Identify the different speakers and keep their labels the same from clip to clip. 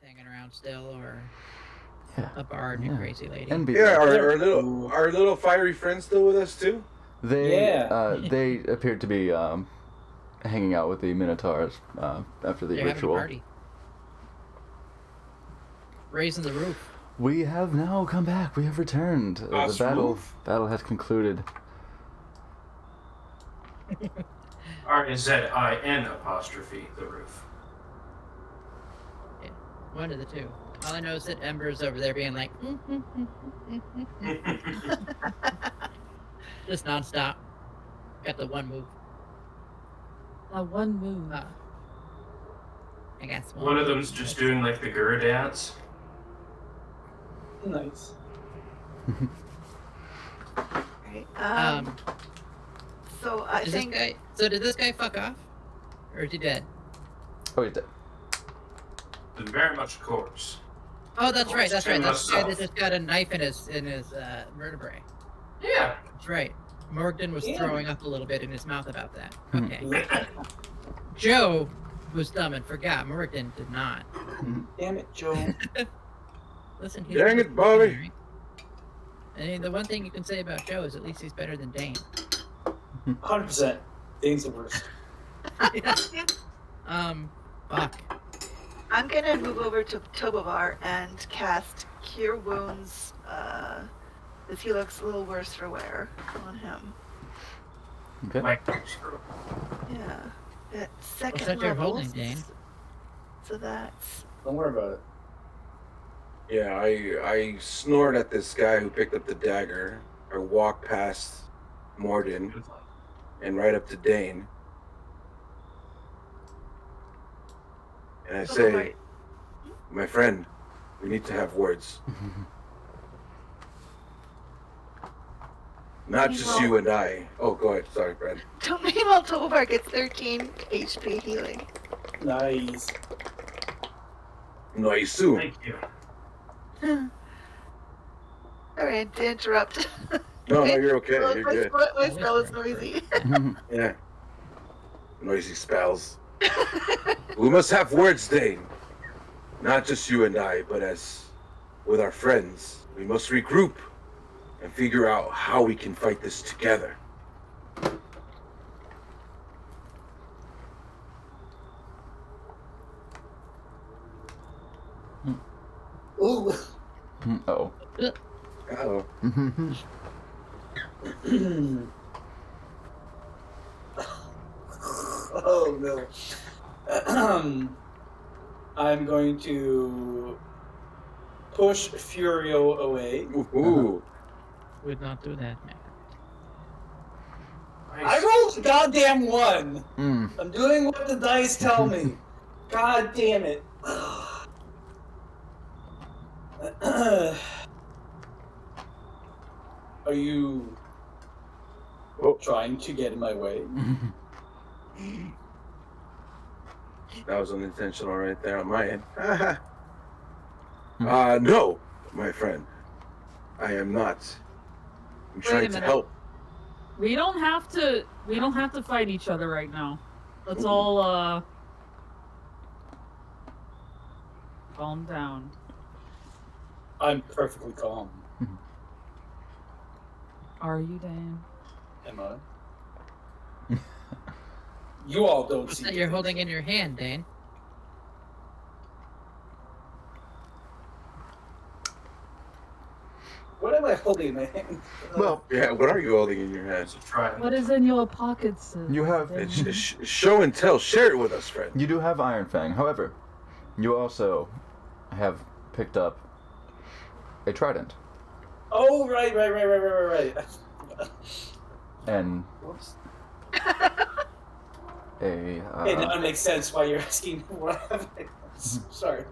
Speaker 1: hanging around still, or
Speaker 2: Yeah.
Speaker 1: a bard and a crazy lady.
Speaker 2: And
Speaker 3: Yeah, our little fiery friends still with us too?
Speaker 2: They appeared to be hanging out with the Minotaurs after the
Speaker 1: They're
Speaker 2: ritual.
Speaker 1: having a party. Raising the roof.
Speaker 2: We have now come back. We have returned. The battle has concluded.
Speaker 4: R-Z-I-N apostrophe the roof.
Speaker 1: Yeah, one of the two. All I know is that Ember's over there being like, just nonstop. Got the one move.
Speaker 5: One move.
Speaker 1: I guess
Speaker 4: one of them's just doing like the Gurr dance.
Speaker 6: Nice.
Speaker 7: Right. So I think.
Speaker 1: Did this guy fuck off, or is he dead?
Speaker 2: Oh, he's dead.
Speaker 4: He's very much a corpse.
Speaker 1: Oh, that's right. That's right. That's the guy that just got a knife in his vertebrae.
Speaker 4: Yeah.
Speaker 1: That's right. Morgan was throwing up a little bit in his mouth about that. Okay. Joe was dumb and forgot. Morgan did not.
Speaker 6: Damn it, Joe.
Speaker 1: Listen, he's
Speaker 3: dang it, Bobby.
Speaker 1: Right? I mean, the one thing you can say about Joe is at least he's better than Dane.
Speaker 6: 100%. Dane's the worst.
Speaker 1: Fuck.
Speaker 7: I'm gonna move over to Tobovar and cast Cure Wounds, because he looks a little worse for wear on him.
Speaker 2: Okay.
Speaker 7: Yeah. At second
Speaker 1: What's that you're
Speaker 7: level.
Speaker 1: holding, Dane?
Speaker 7: So that's.
Speaker 6: Don't worry about it.
Speaker 3: Yeah, I snored at this guy who picked up the dagger. I walked past Morden and right up to Dane. And I say,
Speaker 7: right.
Speaker 3: my friend, we need to have words. Not just you and I. Oh, go ahead. Sorry, Brad.
Speaker 7: Meanwhile, Tobovar gets 13 HP healing.
Speaker 6: Nice.
Speaker 3: Nice. Soon.
Speaker 4: Thank you.
Speaker 7: Alright, to interrupt.
Speaker 3: No, you're okay. You're good.
Speaker 7: My spell is noisy.
Speaker 3: Yeah. Noisy spells. We must have words, Dane. Not just you and I, but as with our friends. We must regroup and figure out how we can fight this together.
Speaker 6: Ooh.
Speaker 2: Oh.
Speaker 3: Uh-oh.
Speaker 6: Oh no. I'm going to push Furio away.
Speaker 3: Ooh.
Speaker 1: Would not do that, man.
Speaker 6: I rolled a goddamn 1.
Speaker 2: Mm.
Speaker 6: I'm doing what the dice tell me. God damn it. Are you trying to get in my way?
Speaker 3: That was unintentional right there on my end. No, my friend. I am not. I'm trying to help.
Speaker 5: We don't have to fight each other right now. Let's all calm down.
Speaker 6: I'm perfectly calm.
Speaker 5: Are you, Dan?
Speaker 6: Am I? You all don't
Speaker 1: What's
Speaker 6: see
Speaker 1: that
Speaker 6: me.
Speaker 1: you're holding in your hand, Dane?
Speaker 6: What am I holding in my hand?
Speaker 2: Well,
Speaker 3: Yeah, what are you holding in your hands?
Speaker 5: What is in your pockets?
Speaker 2: you have
Speaker 3: It's show and tell. Share it with us, friend.
Speaker 2: you do have Iron Fang. However, you also have picked up a trident.
Speaker 6: Oh, right.
Speaker 2: And
Speaker 6: Whoops.
Speaker 2: a
Speaker 6: It now makes sense why you're asking what I have. Sorry.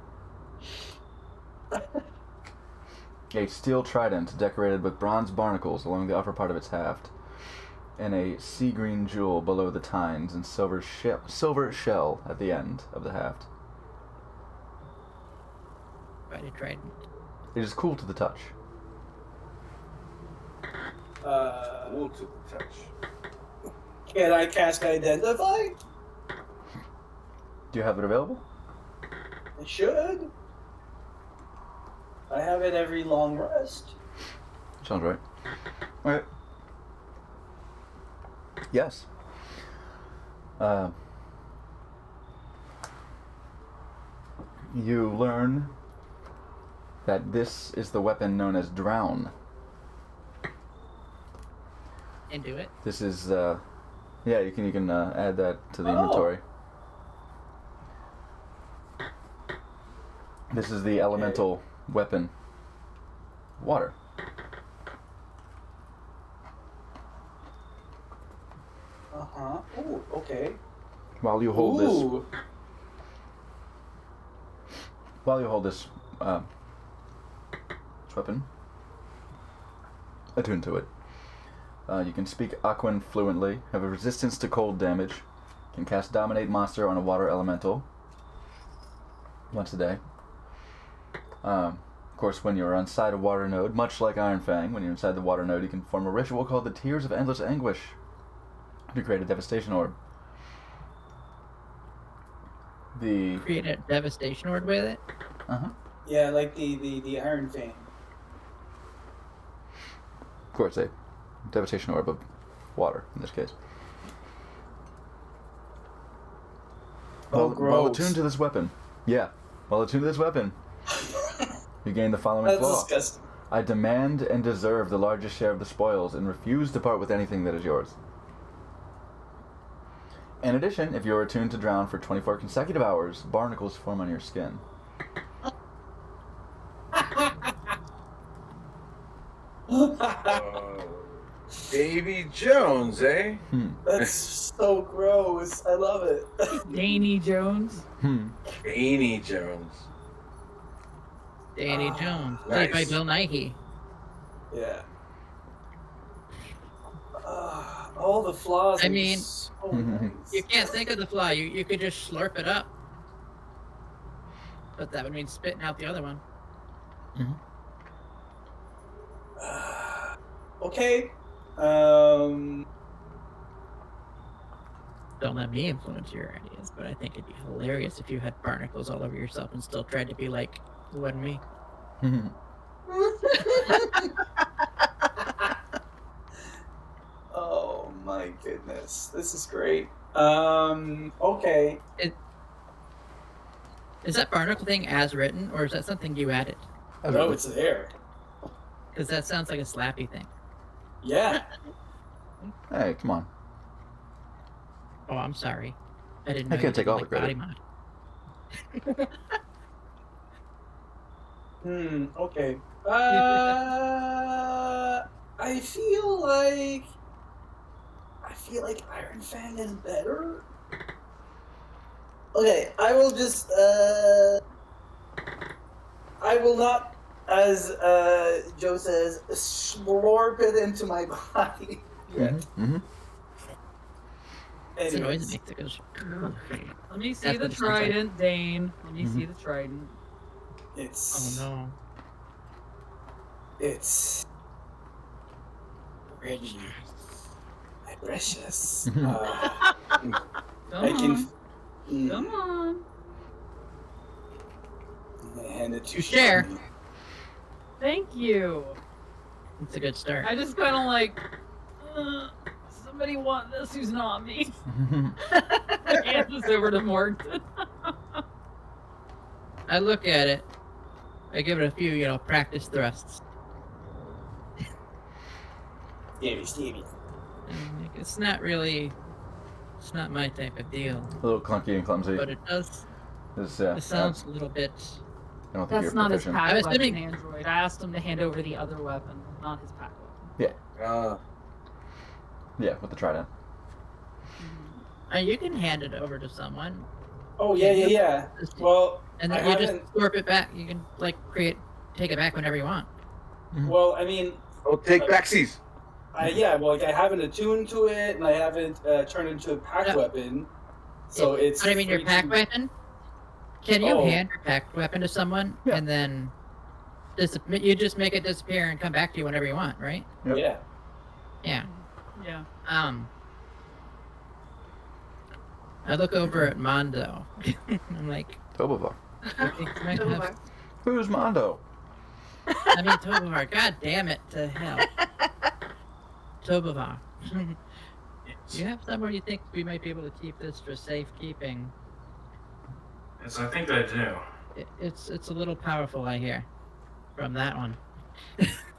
Speaker 2: a steel trident decorated with bronze barnacles along the upper part of its haft, and a sea green jewel below the tines, and silver shell at the end of the haft.
Speaker 1: Right, a trident.
Speaker 2: It is cool to the touch.
Speaker 3: Wool to the touch.
Speaker 6: Can I cast Identify?
Speaker 2: Do you have it available?
Speaker 6: I should. I have it every long rest.
Speaker 2: Sounds right. Alright. Yes. You learn that this is the weapon known as Drown.
Speaker 1: Into it.
Speaker 2: This is, yeah, you can add that to the
Speaker 6: Oh.
Speaker 2: inventory. This is the elemental weapon. Water.
Speaker 6: Uh-huh. Ooh, okay.
Speaker 2: While you hold this,
Speaker 6: Ooh.
Speaker 2: weapon, attuned to it, you can speak Aquan fluently, have a resistance to cold damage, can cast Dominate Monster on a water elemental once a day. Of course, when you're inside a water node, much like Iron Fang, when you're inside the water node, you can perform a ritual called the Tears of Endless Anguish to create a devastation orb. The
Speaker 1: Create a devastation orb with it.
Speaker 6: Yeah, like the Iron Fang.
Speaker 2: Of course, a devastation orb of water in this case.
Speaker 6: Oh,
Speaker 2: While
Speaker 6: gross.
Speaker 2: attuned to this weapon, you gain the following
Speaker 6: That's
Speaker 2: clause.
Speaker 6: disgusting.
Speaker 2: I demand and deserve the largest share of the spoils and refuse to part with anything that is yours. In addition, if you are attuned to Drown for 24 consecutive hours, barnacles form on your skin.
Speaker 3: Davy Jones, eh?
Speaker 6: That's so gross. I love it.
Speaker 5: Danny Jones.
Speaker 3: Davy Jones.
Speaker 1: Danny
Speaker 6: Ah,
Speaker 1: Jones, played by
Speaker 3: nice.
Speaker 1: Bill Nighy.
Speaker 6: Yeah. All the flaws.
Speaker 1: I
Speaker 6: are
Speaker 1: mean,
Speaker 6: so nice.
Speaker 1: You can't think of the fly. You could just slurp it up. But that would mean spitting out the other one.
Speaker 6: Okay.
Speaker 1: Don't let me influence your ideas, but I think it'd be hilarious if you had barnacles all over yourself and still tried to be like, it wasn't me.
Speaker 6: Oh my goodness, this is great. Okay.
Speaker 1: Is that barnacle thing as written, or is that something you added?
Speaker 6: No, it's there.
Speaker 1: Because that sounds like a slappy thing.
Speaker 6: Yeah.
Speaker 2: Hey, come on.
Speaker 1: Oh, I'm sorry. I didn't
Speaker 2: I
Speaker 1: know
Speaker 2: can't
Speaker 1: you
Speaker 2: take
Speaker 1: did
Speaker 2: all the
Speaker 1: like
Speaker 2: credit.
Speaker 1: body mod.
Speaker 6: Okay. I feel like Iron Fang is better. Okay, I will just I will not, as Joe says, slurp it into my body. Yeah.
Speaker 1: It's a noise
Speaker 6: Anyways.
Speaker 1: it makes. It goes.
Speaker 5: Let me see
Speaker 1: That's
Speaker 5: the
Speaker 1: what it sounds like.
Speaker 5: trident, Dane. Let me see the trident.
Speaker 6: It's
Speaker 1: Oh no.
Speaker 6: it's
Speaker 1: Rich.
Speaker 6: precious.
Speaker 5: Come
Speaker 6: I
Speaker 5: on.
Speaker 6: can.
Speaker 5: Come on.
Speaker 6: Hand it to
Speaker 1: You share.
Speaker 6: Shani.
Speaker 5: Thank you.
Speaker 1: It's a good start.
Speaker 5: I just kind of like, somebody want this who's not me. Hand this over to Morgan.
Speaker 1: I look at it. I give it a few, practice thrusts.
Speaker 6: Stevie.
Speaker 1: And like, it's not not my type of deal.
Speaker 2: A little clunky and clumsy.
Speaker 1: But it does.
Speaker 2: It
Speaker 1: It sounds a little bit.
Speaker 2: I don't think
Speaker 5: That's
Speaker 2: you're
Speaker 5: not his
Speaker 2: proficient.
Speaker 5: pack
Speaker 1: I was
Speaker 5: weapon,
Speaker 1: thinking-
Speaker 5: Android. I asked him to hand over the other weapon, not his pack weapon.
Speaker 2: Yeah, with the trident.
Speaker 1: You can hand it over to someone,
Speaker 6: Oh yeah.
Speaker 1: Just-
Speaker 6: Well,
Speaker 1: and
Speaker 6: I
Speaker 1: then you just
Speaker 6: haven't-
Speaker 1: slurp it back. You can take it back whenever you want.
Speaker 6: well, I mean,
Speaker 3: Oh, take backsies.
Speaker 6: I haven't attuned to it, and I haven't turned into a pack
Speaker 1: Yeah.
Speaker 6: weapon. So it's.
Speaker 1: But I mean, your
Speaker 6: free
Speaker 1: pack
Speaker 6: to-
Speaker 1: weapon. Can you
Speaker 6: Oh.
Speaker 1: hand your pack weapon to someone
Speaker 2: Yeah.
Speaker 1: and then you just make it disappear and come back to you whenever you want, right?
Speaker 2: Yep.
Speaker 6: Yeah.
Speaker 1: Yeah.
Speaker 5: Yeah.
Speaker 1: I look over at Mondo. I'm like,
Speaker 2: Tobovar.
Speaker 1: I think you might have-
Speaker 2: Who's Mondo?
Speaker 1: I mean, Tobovar. God damn it to hell. Tobovar. Do you have somewhere you think we might be able to keep this for safekeeping?
Speaker 4: Yes, I think I do.
Speaker 1: It's a little powerful, I hear, from that one.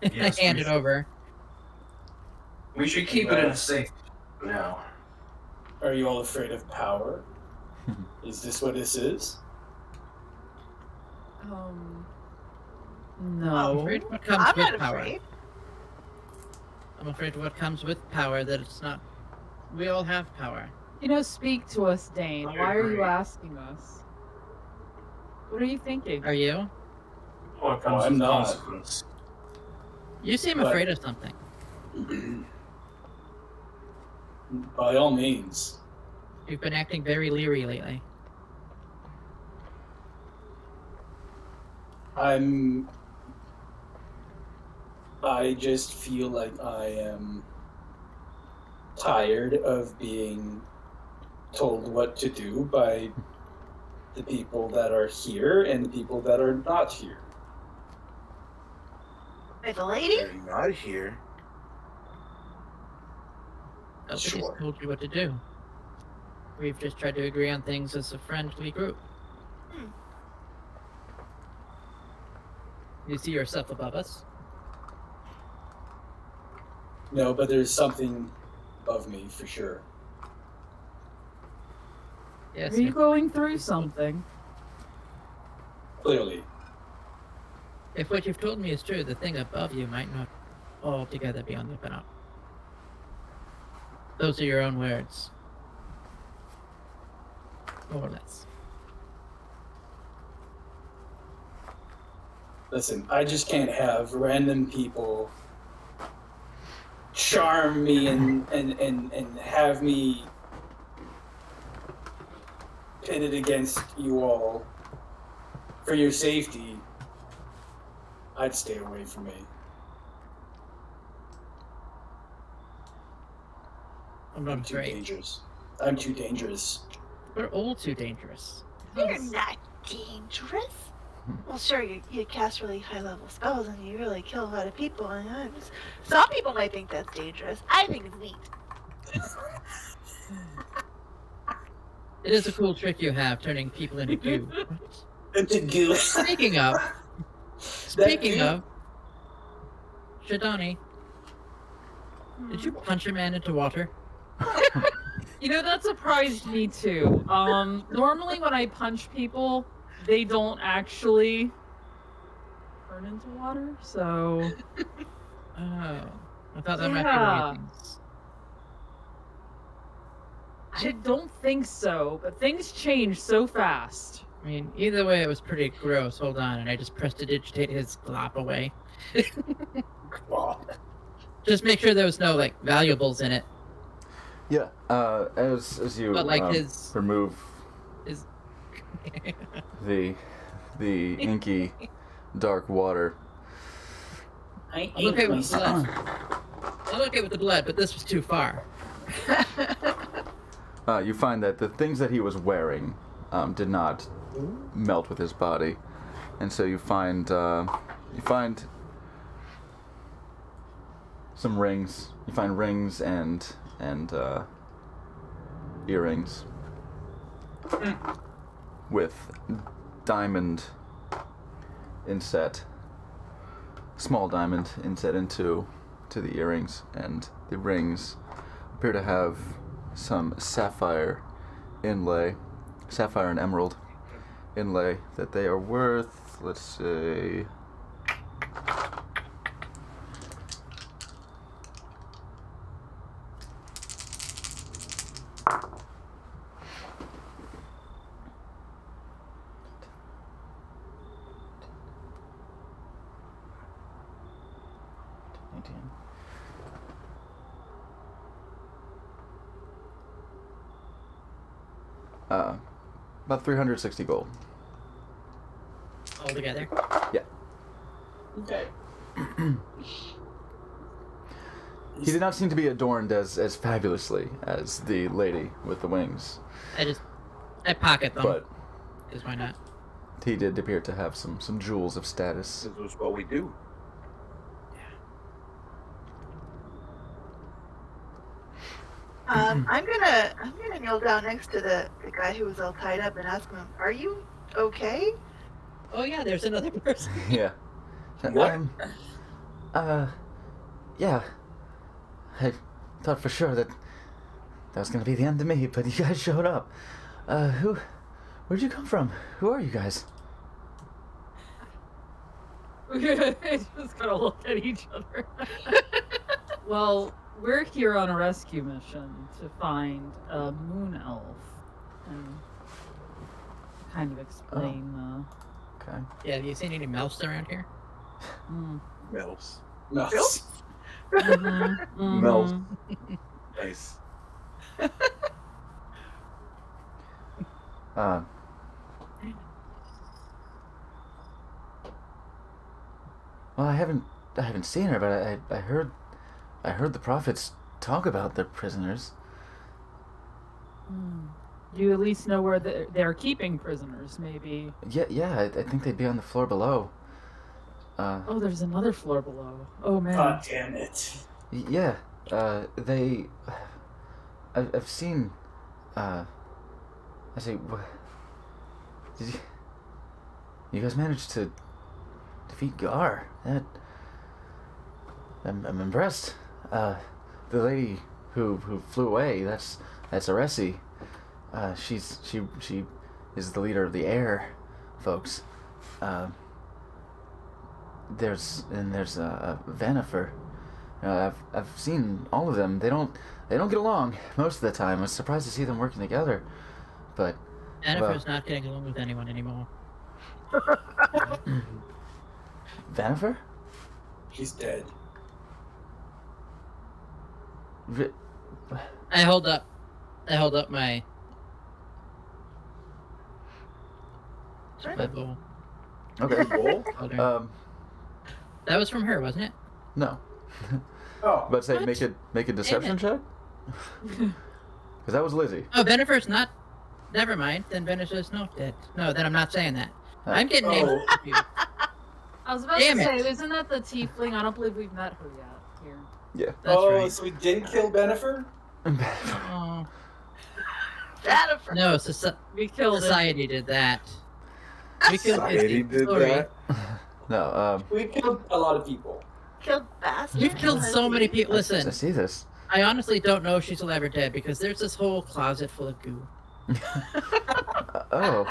Speaker 4: Yes,
Speaker 1: I hand
Speaker 4: we
Speaker 1: it
Speaker 4: should-
Speaker 1: over.
Speaker 4: We should keep it in a safe now.
Speaker 6: Are you all afraid of power? Is this what this is?
Speaker 1: I'm
Speaker 5: No.
Speaker 1: afraid what comes
Speaker 7: I'm
Speaker 1: with
Speaker 7: not
Speaker 1: power.
Speaker 7: afraid.
Speaker 1: I'm afraid what comes with power that it's not. We all have power.
Speaker 5: You know, speak to us, Dane.
Speaker 4: I
Speaker 5: Why are you
Speaker 4: agree.
Speaker 5: asking us? What are you thinking?
Speaker 1: Are you?
Speaker 4: What comes
Speaker 6: I'm
Speaker 4: with
Speaker 6: not.
Speaker 4: consequence?
Speaker 1: You seem
Speaker 6: But-
Speaker 1: afraid of something.
Speaker 6: By all means.
Speaker 1: You've been acting very leery lately.
Speaker 6: I just feel like I am tired of being told what to do by the people that are here and the people that are not here.
Speaker 7: By the lady?
Speaker 3: They're not here.
Speaker 1: Nobody's
Speaker 6: Sure.
Speaker 1: told you what to do. We've just tried to agree on things as a friendly group. You see yourself above us?
Speaker 6: No, but there's something above me for sure.
Speaker 1: Yes.
Speaker 5: Are you going through something?
Speaker 6: Clearly.
Speaker 1: If what you've told me is true, the thing above you might not altogether be on the up and up. Those are your own words. More or less.
Speaker 6: Listen, I just can't have random people charm me and have me pitted against you all for your safety. I'd stay away from me.
Speaker 1: I'm
Speaker 6: I'm
Speaker 1: not
Speaker 6: too
Speaker 1: afraid.
Speaker 6: dangerous. I'm too dangerous.
Speaker 1: We're all too dangerous.
Speaker 7: You're not dangerous. Well, sure, you cast really high level spells and you really kill a lot of people. And some people might think that's dangerous. I think it's neat.
Speaker 1: It is a cool trick you have, turning people into goo.
Speaker 6: And to do
Speaker 1: Speaking of, Shadani, did you punch a man into water?
Speaker 5: You know, that surprised me too. Normally when I punch people, they don't actually turn into water, so...
Speaker 1: Oh, I thought that might be
Speaker 5: Yeah.
Speaker 1: one of things.
Speaker 5: I don't think so, but things change so fast.
Speaker 1: I mean, either way, it was pretty gross. Hold on, and I just prestidigitate his glop away. Just make sure there was no like valuables in it.
Speaker 2: Yeah. As you
Speaker 1: But, like, his-
Speaker 2: remove
Speaker 1: his-
Speaker 2: the inky dark water,
Speaker 6: I
Speaker 1: I'm okay with the blood. I'm okay with the blood, but this was too far.
Speaker 2: you find that the things that he was wearing did not melt with his body, and so you find some rings. You find rings and earrings with diamond inset, small diamond inset into the earrings, and the rings appear to have some sapphire inlay, sapphire and emerald inlay, that they are worth, let's say, about 360 gold.
Speaker 1: All together.
Speaker 6: Okay.
Speaker 2: He did not seem to be adorned as fabulously as the lady with the wings,
Speaker 1: I pocket them.
Speaker 2: but
Speaker 1: Because why not?
Speaker 2: he did appear to have some jewels of status.
Speaker 3: This was what we do.
Speaker 7: I'm gonna kneel down next to the guy who was all tied up and ask him, "Are you okay?"
Speaker 1: Oh yeah, there's another person.
Speaker 2: Yeah.
Speaker 3: What?
Speaker 2: Yeah. I thought for sure that was gonna be the end of me, but you guys showed up. Where'd you come from? Who are you guys?
Speaker 5: We just gotta look at each other. Well, we're here on a rescue mission to find a moon elf and kind of explain
Speaker 2: Okay.
Speaker 1: Yeah, have you seen any mouse around here?
Speaker 3: Mel's.
Speaker 6: Mouse.
Speaker 3: Mel's. Nice.
Speaker 2: Well, I haven't seen her, but I heard the prophets talk about their prisoners.
Speaker 5: Do you at least know where they're keeping prisoners? Maybe.
Speaker 2: Yeah. I think they'd be on the floor below.
Speaker 5: Oh, there's another floor below. Oh man.
Speaker 6: God damn it.
Speaker 2: Yeah. I've seen. I say, did you guys managed to defeat Gar? I'm impressed. The lady who flew away, that's Aresi. She is the leader of the air folks. There's Venifer. I've seen all of them. They don't get along most of the time. I was surprised to see them working together. But
Speaker 1: Jennifer's not getting along with anyone anymore.
Speaker 2: Venifer?
Speaker 6: She's dead.
Speaker 1: I hold up my bowl.
Speaker 2: Okay.
Speaker 3: Bowl?
Speaker 1: Hold her. That was from her, wasn't it?
Speaker 2: No.
Speaker 6: Oh.
Speaker 2: But say
Speaker 1: What?
Speaker 2: make a deception check. Because that was Lizzie.
Speaker 1: Oh, Jennifer's not. Never mind. Then Jennifer's not dead. No, then I'm not saying that. I'm getting names
Speaker 6: Oh.
Speaker 1: confused.
Speaker 5: I was about
Speaker 1: Damn
Speaker 5: to
Speaker 1: it.
Speaker 5: say, isn't that the tiefling? I don't believe we've met her yet here.
Speaker 2: Yeah.
Speaker 1: That's
Speaker 6: oh,
Speaker 1: right.
Speaker 6: so we didn't kill Benifer?
Speaker 1: Oh,
Speaker 7: Jennifer.
Speaker 1: no,
Speaker 5: We killed him.
Speaker 1: society did that. We killed
Speaker 3: Society
Speaker 1: Izzy.
Speaker 3: did
Speaker 1: Sorry.
Speaker 3: that.
Speaker 2: No.
Speaker 6: We killed a lot of people.
Speaker 7: Killed bastard.
Speaker 1: We've killed so many people.
Speaker 2: I
Speaker 1: Listen,
Speaker 2: see this.
Speaker 1: I honestly don't know if she's alive or dead because there's this whole closet full of goo.
Speaker 2: Oh.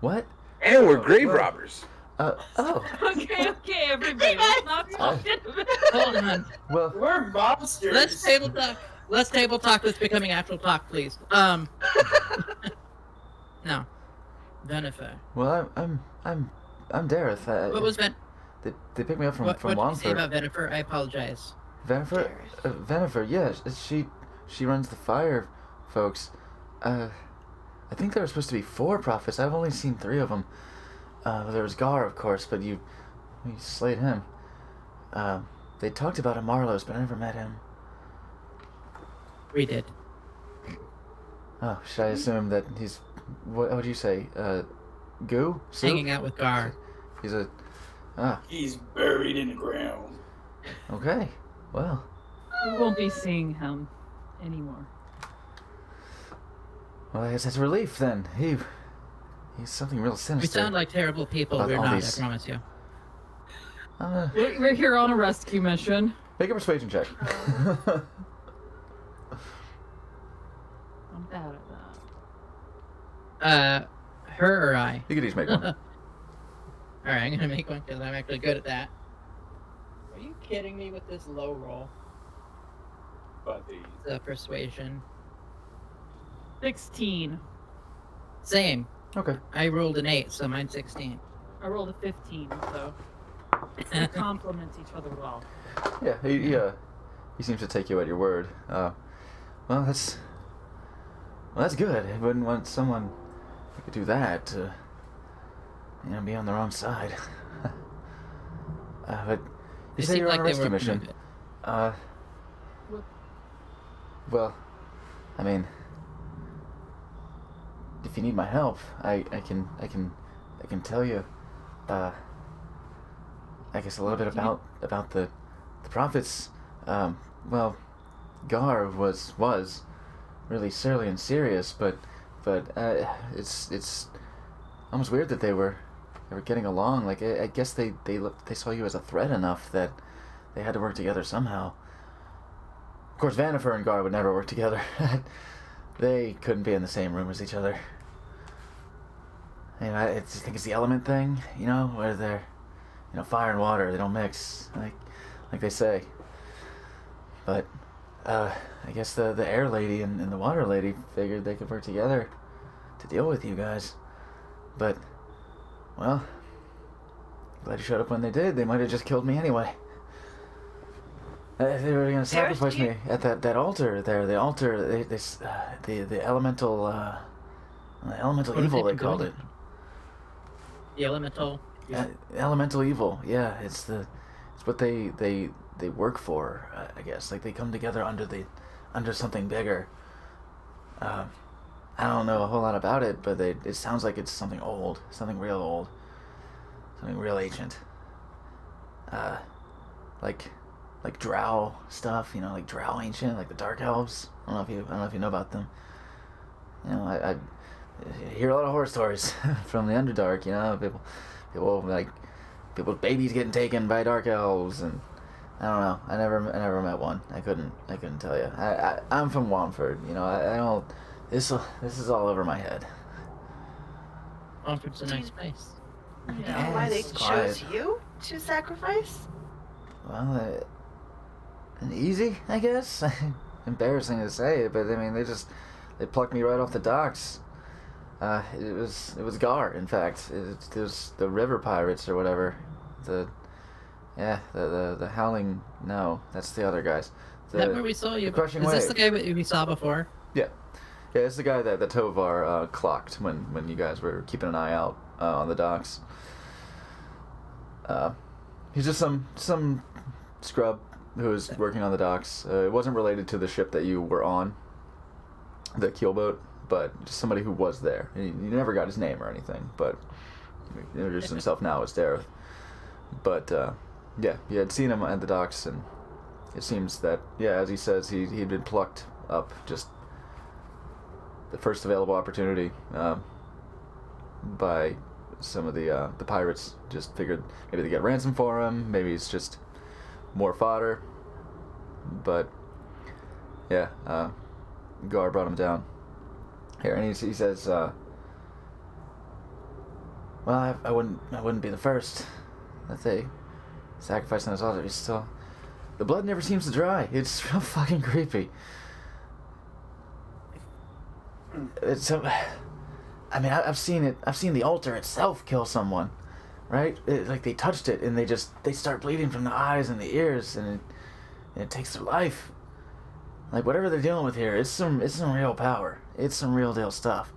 Speaker 2: What?
Speaker 3: And we're
Speaker 2: Oh,
Speaker 3: grave
Speaker 2: well.
Speaker 3: robbers.
Speaker 2: Oh.
Speaker 5: Okay, everybody. Let's not talk
Speaker 1: Hold on.
Speaker 2: Well.
Speaker 6: We're mobsters.
Speaker 1: Let's table talk. Let's table talk that's becoming actual talk, please. No. Jennifer.
Speaker 2: Well, I'm Dareth.
Speaker 1: What was
Speaker 2: They picked me up from
Speaker 1: what did you say
Speaker 2: Wallingford.
Speaker 1: about Jennifer? I apologize.
Speaker 2: Venifer, Venifer, yeah, she runs the fire, folks. I think there were supposed to be 4 prophets. I've only seen 3 of them. There was Gar, of course, but you slayed him. They talked about Amarlos, but I never met him.
Speaker 1: We did.
Speaker 2: Oh, should I assume that he's what would you say? Goo? Soup?
Speaker 1: Hanging out with Gar.
Speaker 2: He's a
Speaker 6: He's buried in the ground.
Speaker 2: okay. Well,
Speaker 5: We won't be seeing him anymore.
Speaker 2: I guess that's a relief then. He's something real
Speaker 1: We
Speaker 2: sinister.
Speaker 1: sound like terrible people.
Speaker 2: About
Speaker 1: We're
Speaker 2: all
Speaker 1: not,
Speaker 2: these-
Speaker 1: I promise you.
Speaker 5: We're here on a rescue mission.
Speaker 2: Make a persuasion check.
Speaker 5: I'm bad at that.
Speaker 1: Her or I?
Speaker 2: You could each make one.
Speaker 1: Alright, I'm gonna make one because I'm actually good at that. Are you kidding me with this low roll?
Speaker 6: Buddy.
Speaker 1: The persuasion.
Speaker 5: 16.
Speaker 1: Same.
Speaker 2: Okay.
Speaker 1: I rolled an 8, so mine's 16.
Speaker 5: I rolled a 15, so we complement each other well.
Speaker 2: Yeah, he seems to take you at your word. Well, that's good. I wouldn't want someone who could do that to, be on the wrong side. But you
Speaker 1: They
Speaker 2: say
Speaker 1: seemed
Speaker 2: you're on a
Speaker 1: they
Speaker 2: rescue
Speaker 1: were
Speaker 2: mission.
Speaker 1: good.
Speaker 2: Well, I mean, if you need my help, I can can tell you, I guess a little bit about the prophets. Well, Gar was really surly and serious, but it's almost weird that they were getting along. Like I guess they saw you as a threat enough that they had to work together somehow. Of course, Vanifer and Gar would never work together. They couldn't be in the same room as each other. And I think it's the element thing, you know, where they're, you know, fire and water, they don't mix, like they say. But I guess the air lady and the water lady figured they could work together to deal with you guys. But, well, glad you showed up when they did. They might have just killed me anyway. They were gonna sacrifice me at that altar there. The altar, the elemental evil they called it.
Speaker 1: The elemental.
Speaker 2: Elemental evil. Yeah, it's what they work for. I guess like they come together under something bigger. I don't know a whole lot about it, but it sounds like it's something old, something real old, something real ancient. Like Drow stuff, you know, like Drow ancient, like the Dark Elves. I don't know if you know about them. You know, I hear a lot of horror stories from the Underdark. You know, people's babies getting taken by Dark Elves, and I don't know. I never met one. I couldn't tell you. I'm from Wamford. You know, I don't. This is all over my head.
Speaker 1: Wamford's a nice place.
Speaker 7: I don't know
Speaker 2: Yeah,
Speaker 7: why they
Speaker 2: it's
Speaker 7: chose
Speaker 2: quiet.
Speaker 7: you to sacrifice.
Speaker 2: Well, easy, I guess. Embarrassing to say, but I mean, they plucked me right off the docks. It was Gar, in fact. It was the river pirates or whatever. The Howling. No, that's the other guys.
Speaker 1: Is that where we saw you?
Speaker 2: the Crushing
Speaker 1: Is this
Speaker 2: Wave.
Speaker 1: the guy we saw before?
Speaker 2: Yeah, it's the guy that Tovar clocked when you guys were keeping an eye out on the docks. He's just some scrub who was working on the docks. It wasn't related to the ship that you were on, the keelboat, but just somebody who was there. He never got his name or anything, but he introduced himself now as Dareth. But yeah, he had seen him at the docks, and it seems that, yeah, as he says, he'd been plucked up just the first available opportunity by some of the pirates. Just figured maybe they get ransom for him, maybe it's just more fodder. But yeah, Gar brought him down here, and he says, well, I wouldn't be the first that they sacrificed on his altar. He's still, the blood never seems to dry. It's real fucking creepy. It's I mean, I've seen it. I've seen the altar itself kill someone, right? Like they touched it and they start bleeding from the eyes and the ears, and it takes their life. Like whatever they're dealing with here, it's some real power. It's some real deal stuff.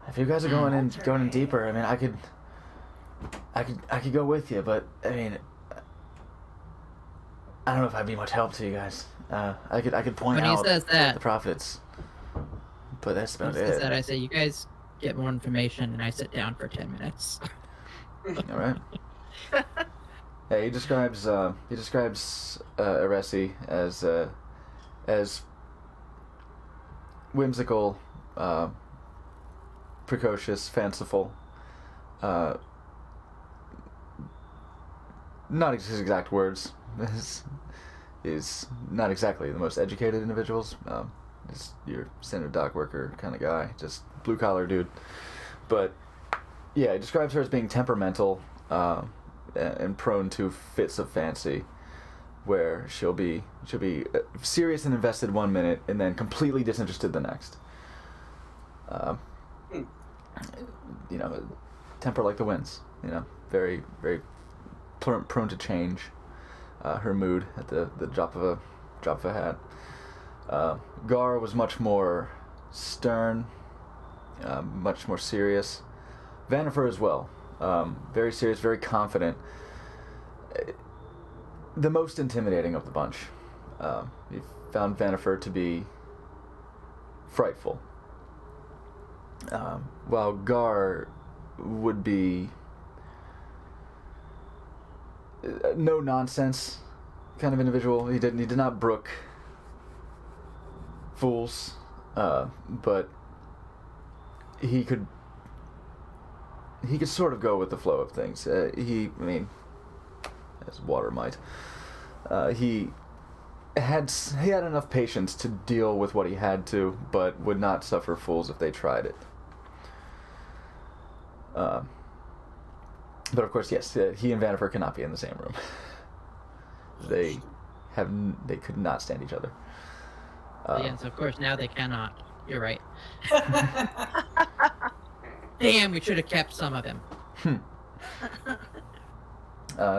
Speaker 2: If you guys are going in deeper, I mean, I could go with you, but I mean, I don't know if I'd be much help to you guys. I could point
Speaker 1: When he
Speaker 2: out
Speaker 1: says that-
Speaker 2: the prophets, but that's about
Speaker 1: When he says
Speaker 2: it.
Speaker 1: that, I say, you guys get more information, and I sit down for 10 minutes.
Speaker 2: All right. Yeah, he describes Eresi as whimsical, precocious, fanciful. Not his exact words. Is not exactly the most educated individuals. Is your standard dock worker kind of guy, just blue collar dude. But yeah, he describes her as being temperamental and prone to fits of fancy, where she'll be serious and invested 1 minute and then completely disinterested the next. You know, temper like the winds. You know, very very prone to change. Her mood at the drop of a hat. Gar was much more stern, much more serious. Vanifer as well. Very serious, very confident. The most intimidating of the bunch. You found Vanifer to be frightful. While Gar would be no nonsense kind of individual. He did not brook fools, but he could sort of go with the flow of things. I mean, as water might. He had enough patience to deal with what he had to, but would not suffer fools if they tried it. But of course, yes, he and Vanifer cannot be in the same room. They could not stand each other.
Speaker 1: Yes, of course, now they cannot. You're right. Damn, we should have kept some of him.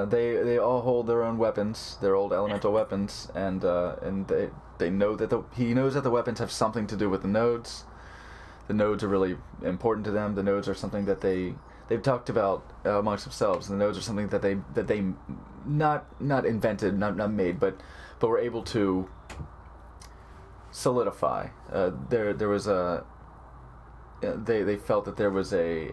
Speaker 2: They all hold their own weapons, their old elemental weapons, and they know that he knows that the weapons have something to do with the nodes. The nodes are really important to them. The nodes are something that they've talked about amongst themselves. The nodes are something that they not invented, not made, but were able to solidify. There was they felt that there was a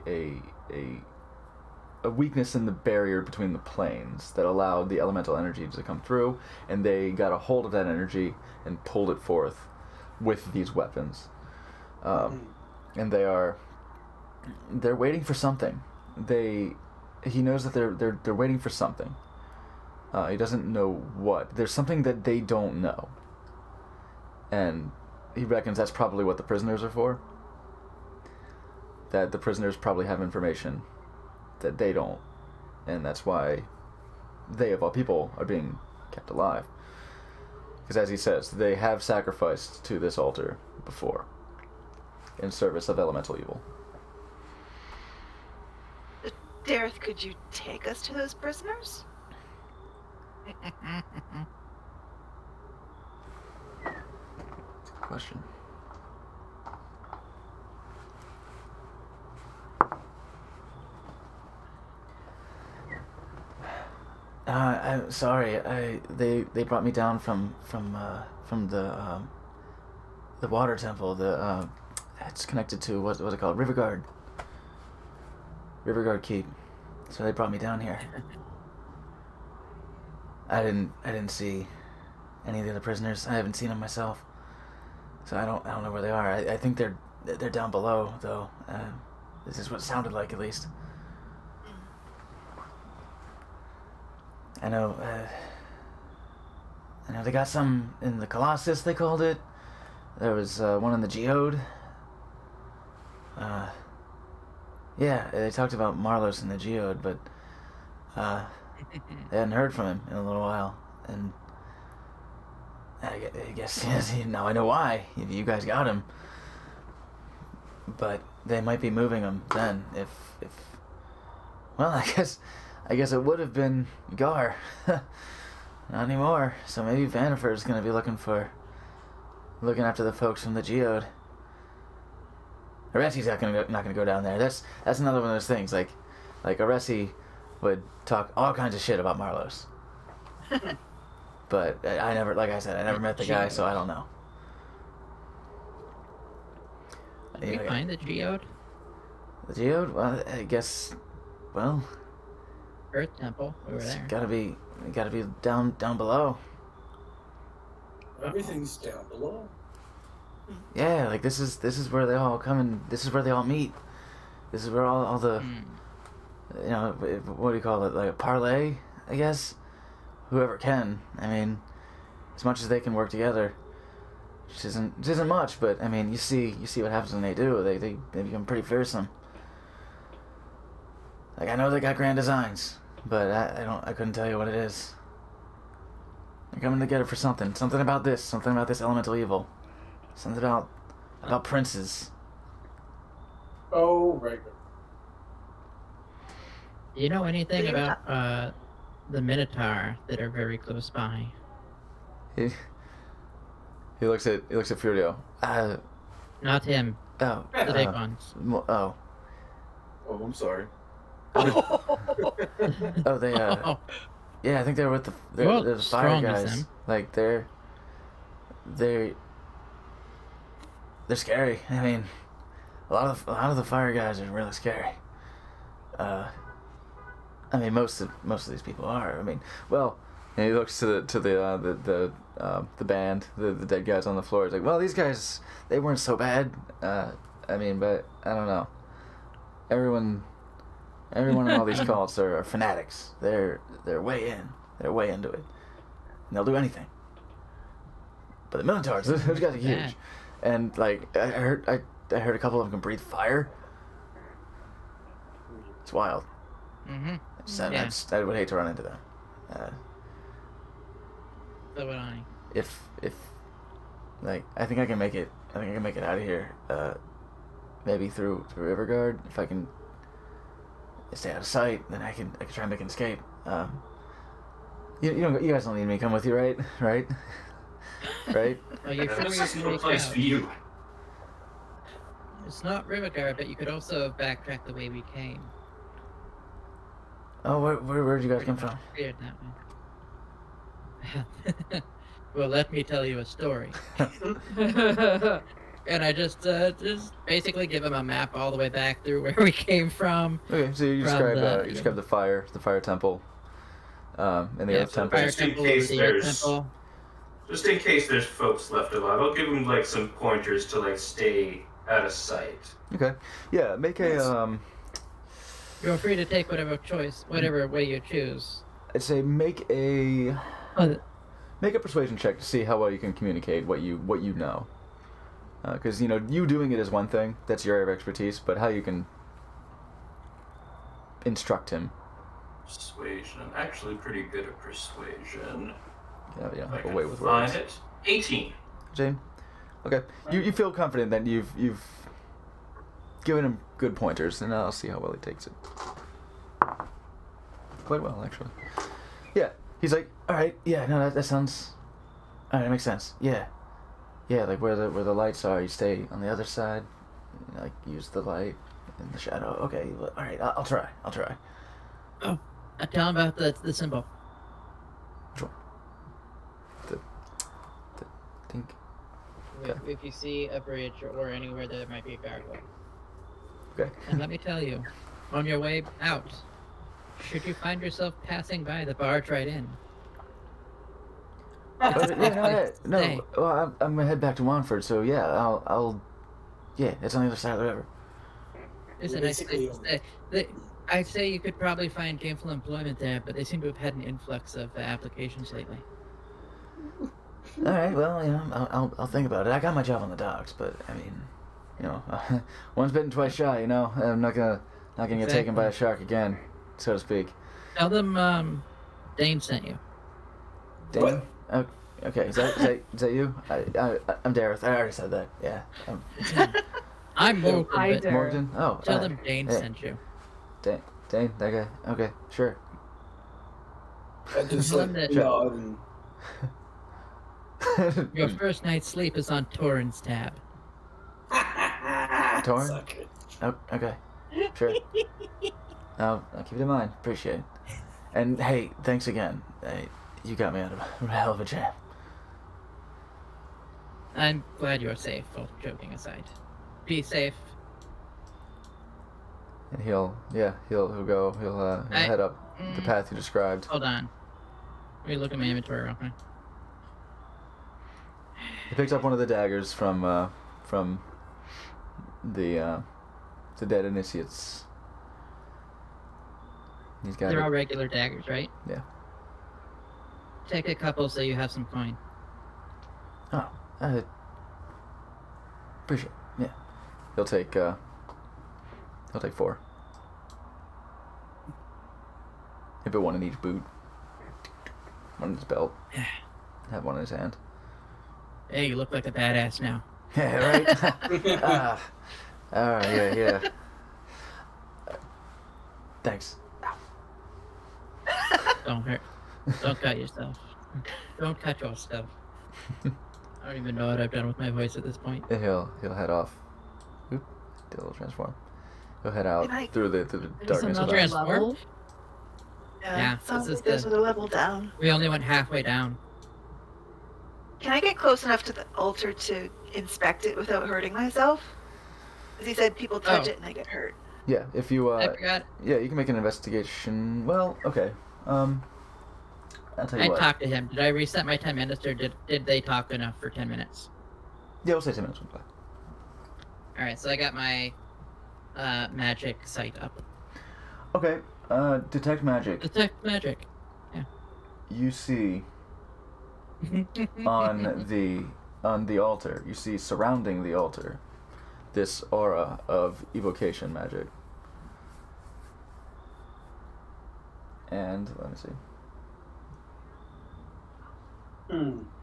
Speaker 2: weakness in the barrier between the planes that allowed the elemental energy to come through, and they got a hold of that energy and pulled it forth with these weapons. And they're waiting for something. He knows that they're waiting for something. He doesn't know what. There's something that they don't know, and he reckons that's probably what the prisoners are for. That the prisoners probably have information that they don't, and that's why they, of all people, are being kept alive. Because as he says, they have sacrificed to this altar before in service of elemental evil.
Speaker 7: Dareth, could you take us to those prisoners?
Speaker 2: Good question. I'm sorry. They brought me down from the water temple. It's connected to what's it called? Riverguard Keep. So they brought me down here. I didn't see any of the other prisoners. I haven't seen them myself, so I don't know where they are. I think they're down below though. This is what it sounded like, at least. I know they got some in the Colossus, they called it. There was one in the Geode. Yeah, they talked about Marlos in the Geode, but they hadn't heard from him in a little while. And I guess yes, now I know why. You guys got him. But they might be moving him then, if well, I guess it would have been Gar. Not anymore. So maybe Vanifer is going to be looking after the folks from the Geode. Aresi's not going to go down there. That's another one of those things. Like Aresi would talk all kinds of shit about Marlos. But I never, like I said, I never met the guy, so I don't know.
Speaker 1: Did we find the Geode?
Speaker 2: The Geode? Well, I guess. Well,
Speaker 1: Earth Temple over
Speaker 2: it's
Speaker 1: there.
Speaker 2: gotta be down below.
Speaker 6: Everything's down below.
Speaker 2: Yeah, like this is where they all come and this is where they all meet. This is where all the you know, what do you call it, like a parlay, I guess. Whoever can. I mean, as much as they can work together, which isn't much, but I mean, you see what happens when they do. They become pretty fearsome. Like, I know they got grand designs, but I couldn't tell you what it is. They're coming together for something about this elemental evil, something about princes.
Speaker 6: Oh, right.
Speaker 1: Do you know anything about the Minotaur that are very close by?
Speaker 2: He looks at Furio.
Speaker 1: Not him.
Speaker 2: Oh,
Speaker 1: The big ones.
Speaker 2: oh,
Speaker 3: Oh, I'm sorry.
Speaker 2: oh, they yeah, I think they're with
Speaker 1: Well,
Speaker 2: the fire
Speaker 1: strong as
Speaker 2: guys.
Speaker 1: them.
Speaker 2: Like they're scary. I mean, a lot of the fire guys are really scary. I mean, most of these people are. I mean, well, and he looks to the band, the dead guys on the floor. He's like, well, these guys, they weren't so bad. I mean, but I don't know. Everyone in all these cults are fanatics. They're way in. They're way into it. And they'll do anything. But the Minotaurs, those guys are huge.
Speaker 1: Yeah.
Speaker 2: And like I heard a couple of them can breathe fire. It's wild.
Speaker 1: Mm-hmm.
Speaker 2: I would hate to run into that.
Speaker 1: So would I.
Speaker 2: If like I think I can make it out of here. Maybe through Riverguard. If I can stay out of sight, then I can try and make an escape. You guys don't need me. Come with you, right? Right? Right?
Speaker 1: Are you sure
Speaker 4: That's
Speaker 1: you
Speaker 4: a
Speaker 1: can
Speaker 4: good
Speaker 1: make
Speaker 4: place
Speaker 1: out?
Speaker 4: for you.
Speaker 1: It's not Riverguard, but you could also backtrack the way we came.
Speaker 2: Oh, where'd you guys come from?
Speaker 1: Weird that way. Well, let me tell you a story. And I just basically give him a map all the way back through where we came from.
Speaker 2: Okay, so you
Speaker 1: From
Speaker 2: describe
Speaker 1: the-
Speaker 2: you describe the fire temple, and the
Speaker 1: Yeah,
Speaker 2: Earth
Speaker 1: so
Speaker 2: temple.
Speaker 1: Fire
Speaker 4: Just in
Speaker 1: Temple,
Speaker 4: case
Speaker 1: the Earth
Speaker 4: there's-
Speaker 1: Temple.
Speaker 4: Just in case there's folks left alive, I'll give them like some pointers to like stay out of sight.
Speaker 2: Okay, yeah, make a
Speaker 1: You're free to take whatever way you choose.
Speaker 2: I'd say make a
Speaker 1: Oh,
Speaker 2: persuasion check to see how well you can communicate what you know. Because you doing it is one thing, that's your area of expertise, but how you can instruct him.
Speaker 4: Persuasion. I'm actually pretty good at persuasion.
Speaker 2: Yeah,
Speaker 4: If I
Speaker 2: a
Speaker 4: can
Speaker 2: way with
Speaker 4: find
Speaker 2: words.
Speaker 4: it. 18.
Speaker 2: Jane? Okay. You feel confident that you've given him good pointers, and I'll see how well he takes it. Quite well, actually. Yeah. He's like, alright, yeah, no, that sounds... Alright, that makes sense. Yeah. Yeah, like where the lights are, you stay on the other side. Like, use the light in the shadow. Okay, alright, I'll try.
Speaker 1: oh, tell him about the symbol.
Speaker 2: Sure. Think.
Speaker 1: If you see a bridge or anywhere there might be a gargoyle.
Speaker 2: Okay.
Speaker 1: And let me tell you, on your way out, should you find yourself passing by the barge right in,
Speaker 2: No.
Speaker 1: Hey.
Speaker 2: Well, I'm gonna head back to Wanford, so yeah, I'll. Yeah, it's on the other side of the river.
Speaker 1: it's a nice place to stay. I'd say you could probably find gainful employment there, but they seem to have had an influx of applications lately.
Speaker 2: All right, well, I'll think about it. I got my job on the docks, but I mean, once bitten, twice shy. I'm not gonna get taken by a shark again, so to speak.
Speaker 1: Tell them Dane sent you.
Speaker 2: Dane?
Speaker 6: What?
Speaker 2: Oh, okay, is that you? I'm Dareth. I already said that. Yeah.
Speaker 1: I'm Morgan,
Speaker 5: Hi,
Speaker 1: but
Speaker 5: Dareth.
Speaker 2: Morgan. Oh.
Speaker 1: tell them Dane
Speaker 2: yeah.
Speaker 1: sent you.
Speaker 2: Dane. That guy. Okay, sure.
Speaker 6: I just
Speaker 1: Tell
Speaker 6: like
Speaker 1: him that-
Speaker 6: nod and
Speaker 1: Your first night's sleep is on Torrens tab.
Speaker 2: Torn?
Speaker 6: Suck it.
Speaker 2: Oh, okay. Sure. I'll keep it in mind. Appreciate it. And hey, thanks again. You got me out of a hell of a jam.
Speaker 1: I'm glad you're safe, all joking aside. Be safe.
Speaker 2: And he'll head up the path you described.
Speaker 1: Hold on. Let me look at my inventory real quick.
Speaker 2: He picks up one of the daggers from the dead initiates. He's got
Speaker 1: They're all
Speaker 2: it.
Speaker 1: regular daggers, right?
Speaker 2: Yeah.
Speaker 1: Take a couple so you have some coin.
Speaker 2: Oh, appreciate it. Yeah. He'll take 4. He'll put one in each boot. One in his belt. Have one in his hand.
Speaker 1: Hey, you look like a badass now.
Speaker 2: Yeah, right? Yeah. Thanks.
Speaker 1: Don't hurt. Don't cut yourself. Don't cut yourself. I don't even know what I've done with my voice at this point.
Speaker 2: And he'll head off. Oop, did a little transform. He'll head out
Speaker 7: Can I-
Speaker 2: through the
Speaker 5: There's
Speaker 2: darkness of
Speaker 5: another
Speaker 2: the
Speaker 1: Transform?
Speaker 5: level.
Speaker 1: Yeah,
Speaker 7: sounds
Speaker 1: this is
Speaker 7: like there's
Speaker 1: the-
Speaker 7: a level down.
Speaker 1: We only went halfway down.
Speaker 7: Can I get close enough to the altar to inspect it without hurting myself? Because he said people touch
Speaker 1: Oh.
Speaker 7: it and they get hurt.
Speaker 2: Yeah, if you
Speaker 1: I forgot.
Speaker 2: yeah, you can make an investigation. Well, okay. I'll tell you
Speaker 1: I
Speaker 2: what.
Speaker 1: talked to him. Did I reset my 10 minutes, or did they talk enough for 10 minutes?
Speaker 2: Yeah, we'll say 10 minutes went by.
Speaker 1: All right, so I got my magic sight up.
Speaker 2: Okay. Detect magic.
Speaker 1: Detect magic.
Speaker 2: You see on the altar. You see surrounding the altar this aura of evocation magic. And let me see.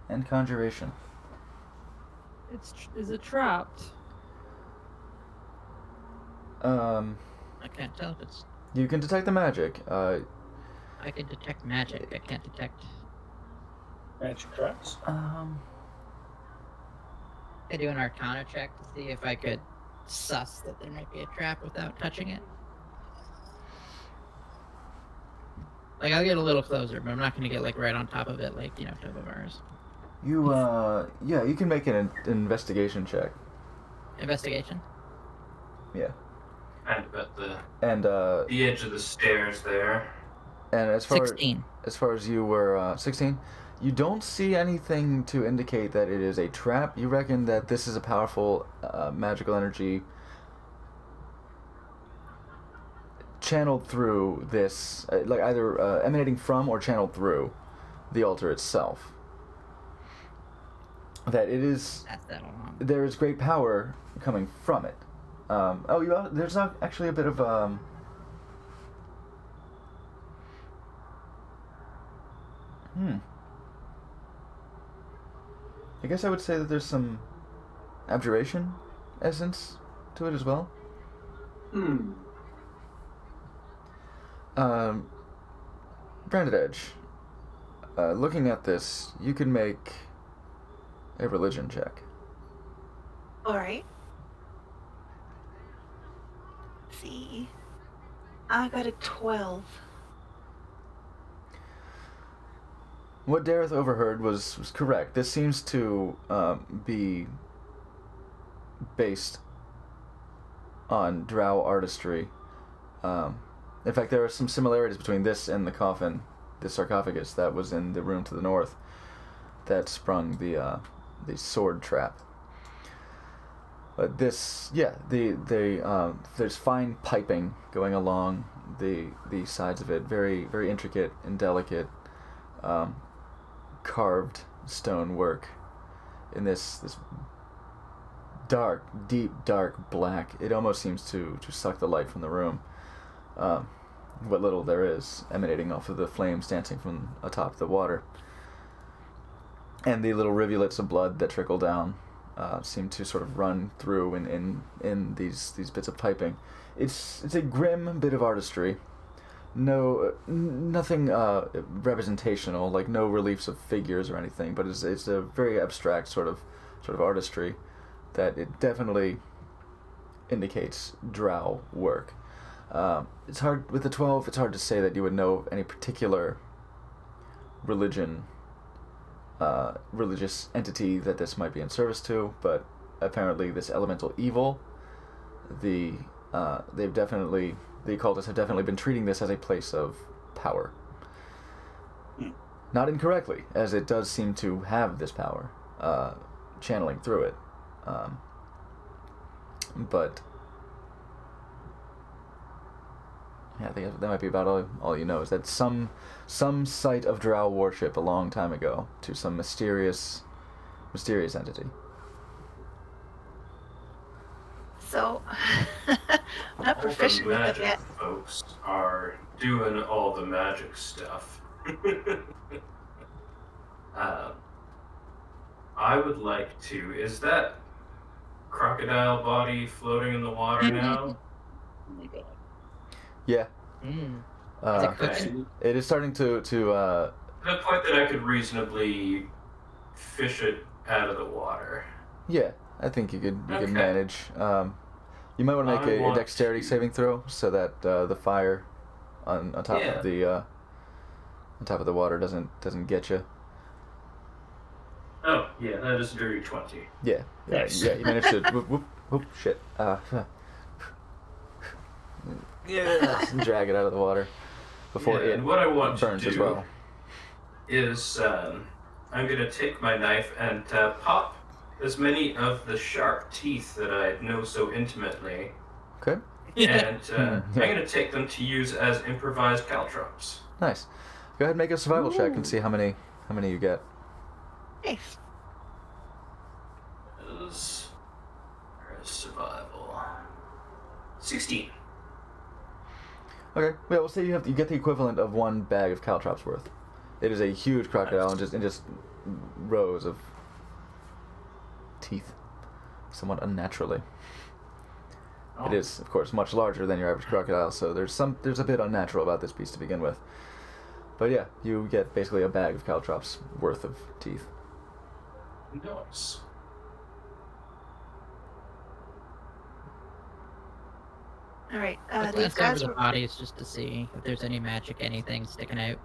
Speaker 2: And conjuration.
Speaker 5: Is it trapped?
Speaker 1: I can't tell if it's.
Speaker 2: You can detect the magic.
Speaker 1: I can detect magic. I can't detect.
Speaker 6: Magic traps.
Speaker 1: I do an Arcana check to see if I could suss that there might be a trap without touching it. Like, I'll get a little closer, but I'm not going to get, like, right on top of it, like, you know, top of ours.
Speaker 2: You yeah, you can make an investigation check.
Speaker 1: Investigation?
Speaker 2: Yeah.
Speaker 4: Kind of at the
Speaker 2: And
Speaker 4: edge of the stairs there.
Speaker 2: and as far
Speaker 1: 16.
Speaker 2: as far as you were 16, you don't see anything to indicate that it is a trap. You reckon that this is a powerful magical energy channeled through this, like either emanating from or channeled through the altar itself. That it is,
Speaker 1: Pass that along.
Speaker 2: there is great power coming from it. There's actually a bit of I guess I would say that there's some abjuration essence to it as well. Branded Edge, looking at this, you can make a religion check.
Speaker 7: Alright. See. I got a 12.
Speaker 2: What Dareth overheard was correct. This seems to be based on drow artistry. In fact, there are some similarities between this and the coffin, the sarcophagus that was in the room to the north that sprung the sword trap. But this, yeah, there's fine piping going along the sides of it, very very intricate and delicate, carved stone work in this dark, deep dark black. It almost seems to suck the light from the room. What little there is emanating off of the flames dancing from atop the water, and the little rivulets of blood that trickle down seem to sort of run through in these bits of piping. It's a grim bit of artistry. Nothing representational, like no reliefs of figures or anything, but it's a very abstract sort of artistry that it definitely indicates drow work. It's hard with the 12. It's hard to say that you would know any particular religious entity that this might be in service to, but apparently this elemental evil, the occultists have definitely been treating this as a place of power. Not incorrectly, as it does seem to have this power channeling through it. But yeah, I think that might be about all you know, is that some site of drow worship a long time ago to some mysterious entity.
Speaker 7: So, I'm not
Speaker 4: All
Speaker 7: proficient
Speaker 4: the
Speaker 7: with it
Speaker 4: magic
Speaker 7: yet.
Speaker 4: folks are doing all the magic stuff. I would like to. Is that crocodile body floating in the water now?
Speaker 6: Oh my god.
Speaker 2: Yeah.
Speaker 1: Mm.
Speaker 4: Okay.
Speaker 2: It is starting to
Speaker 4: To the point that I could reasonably fish it out of the water.
Speaker 2: yeah, I think you could
Speaker 4: Okay.
Speaker 2: manage. You might want to
Speaker 4: I
Speaker 2: make a
Speaker 4: want
Speaker 2: dexterity
Speaker 4: to-
Speaker 2: saving throw so that the fire on top
Speaker 4: Yeah.
Speaker 2: of the on top of the water doesn't get you.
Speaker 4: Oh, yeah, that is dirty 20.
Speaker 2: Yeah,
Speaker 6: Nice.
Speaker 2: yeah. You managed to whoop, shit. Yeah, and drag it out of the water before
Speaker 4: Yeah,
Speaker 2: it
Speaker 4: and what I want to
Speaker 2: burns as
Speaker 4: do
Speaker 2: well.
Speaker 4: is I'm gonna take my knife and pop as many of the sharp teeth that I know so intimately,
Speaker 2: Okay,
Speaker 4: and
Speaker 2: yeah.
Speaker 4: I'm gonna take them to use as improvised caltrops.
Speaker 2: nice. Go ahead and make a survival check and see how many you get.
Speaker 7: Nice.
Speaker 4: Where's survival? 16.
Speaker 2: Okay, yeah, we'll say you get the equivalent of one bag of caltrops worth. It is a huge crocodile and just rows of teeth, somewhat unnaturally.
Speaker 4: Oh.
Speaker 2: It is, of course, much larger than your average crocodile, so there's a bit unnatural about this beast to begin with. But yeah, you get basically a bag of caltrops worth of teeth.
Speaker 4: Nice.
Speaker 7: All right.
Speaker 1: I
Speaker 7: These
Speaker 1: glance over
Speaker 7: guys
Speaker 1: the
Speaker 7: were.
Speaker 1: bodies just to see if there's any magic, anything sticking out.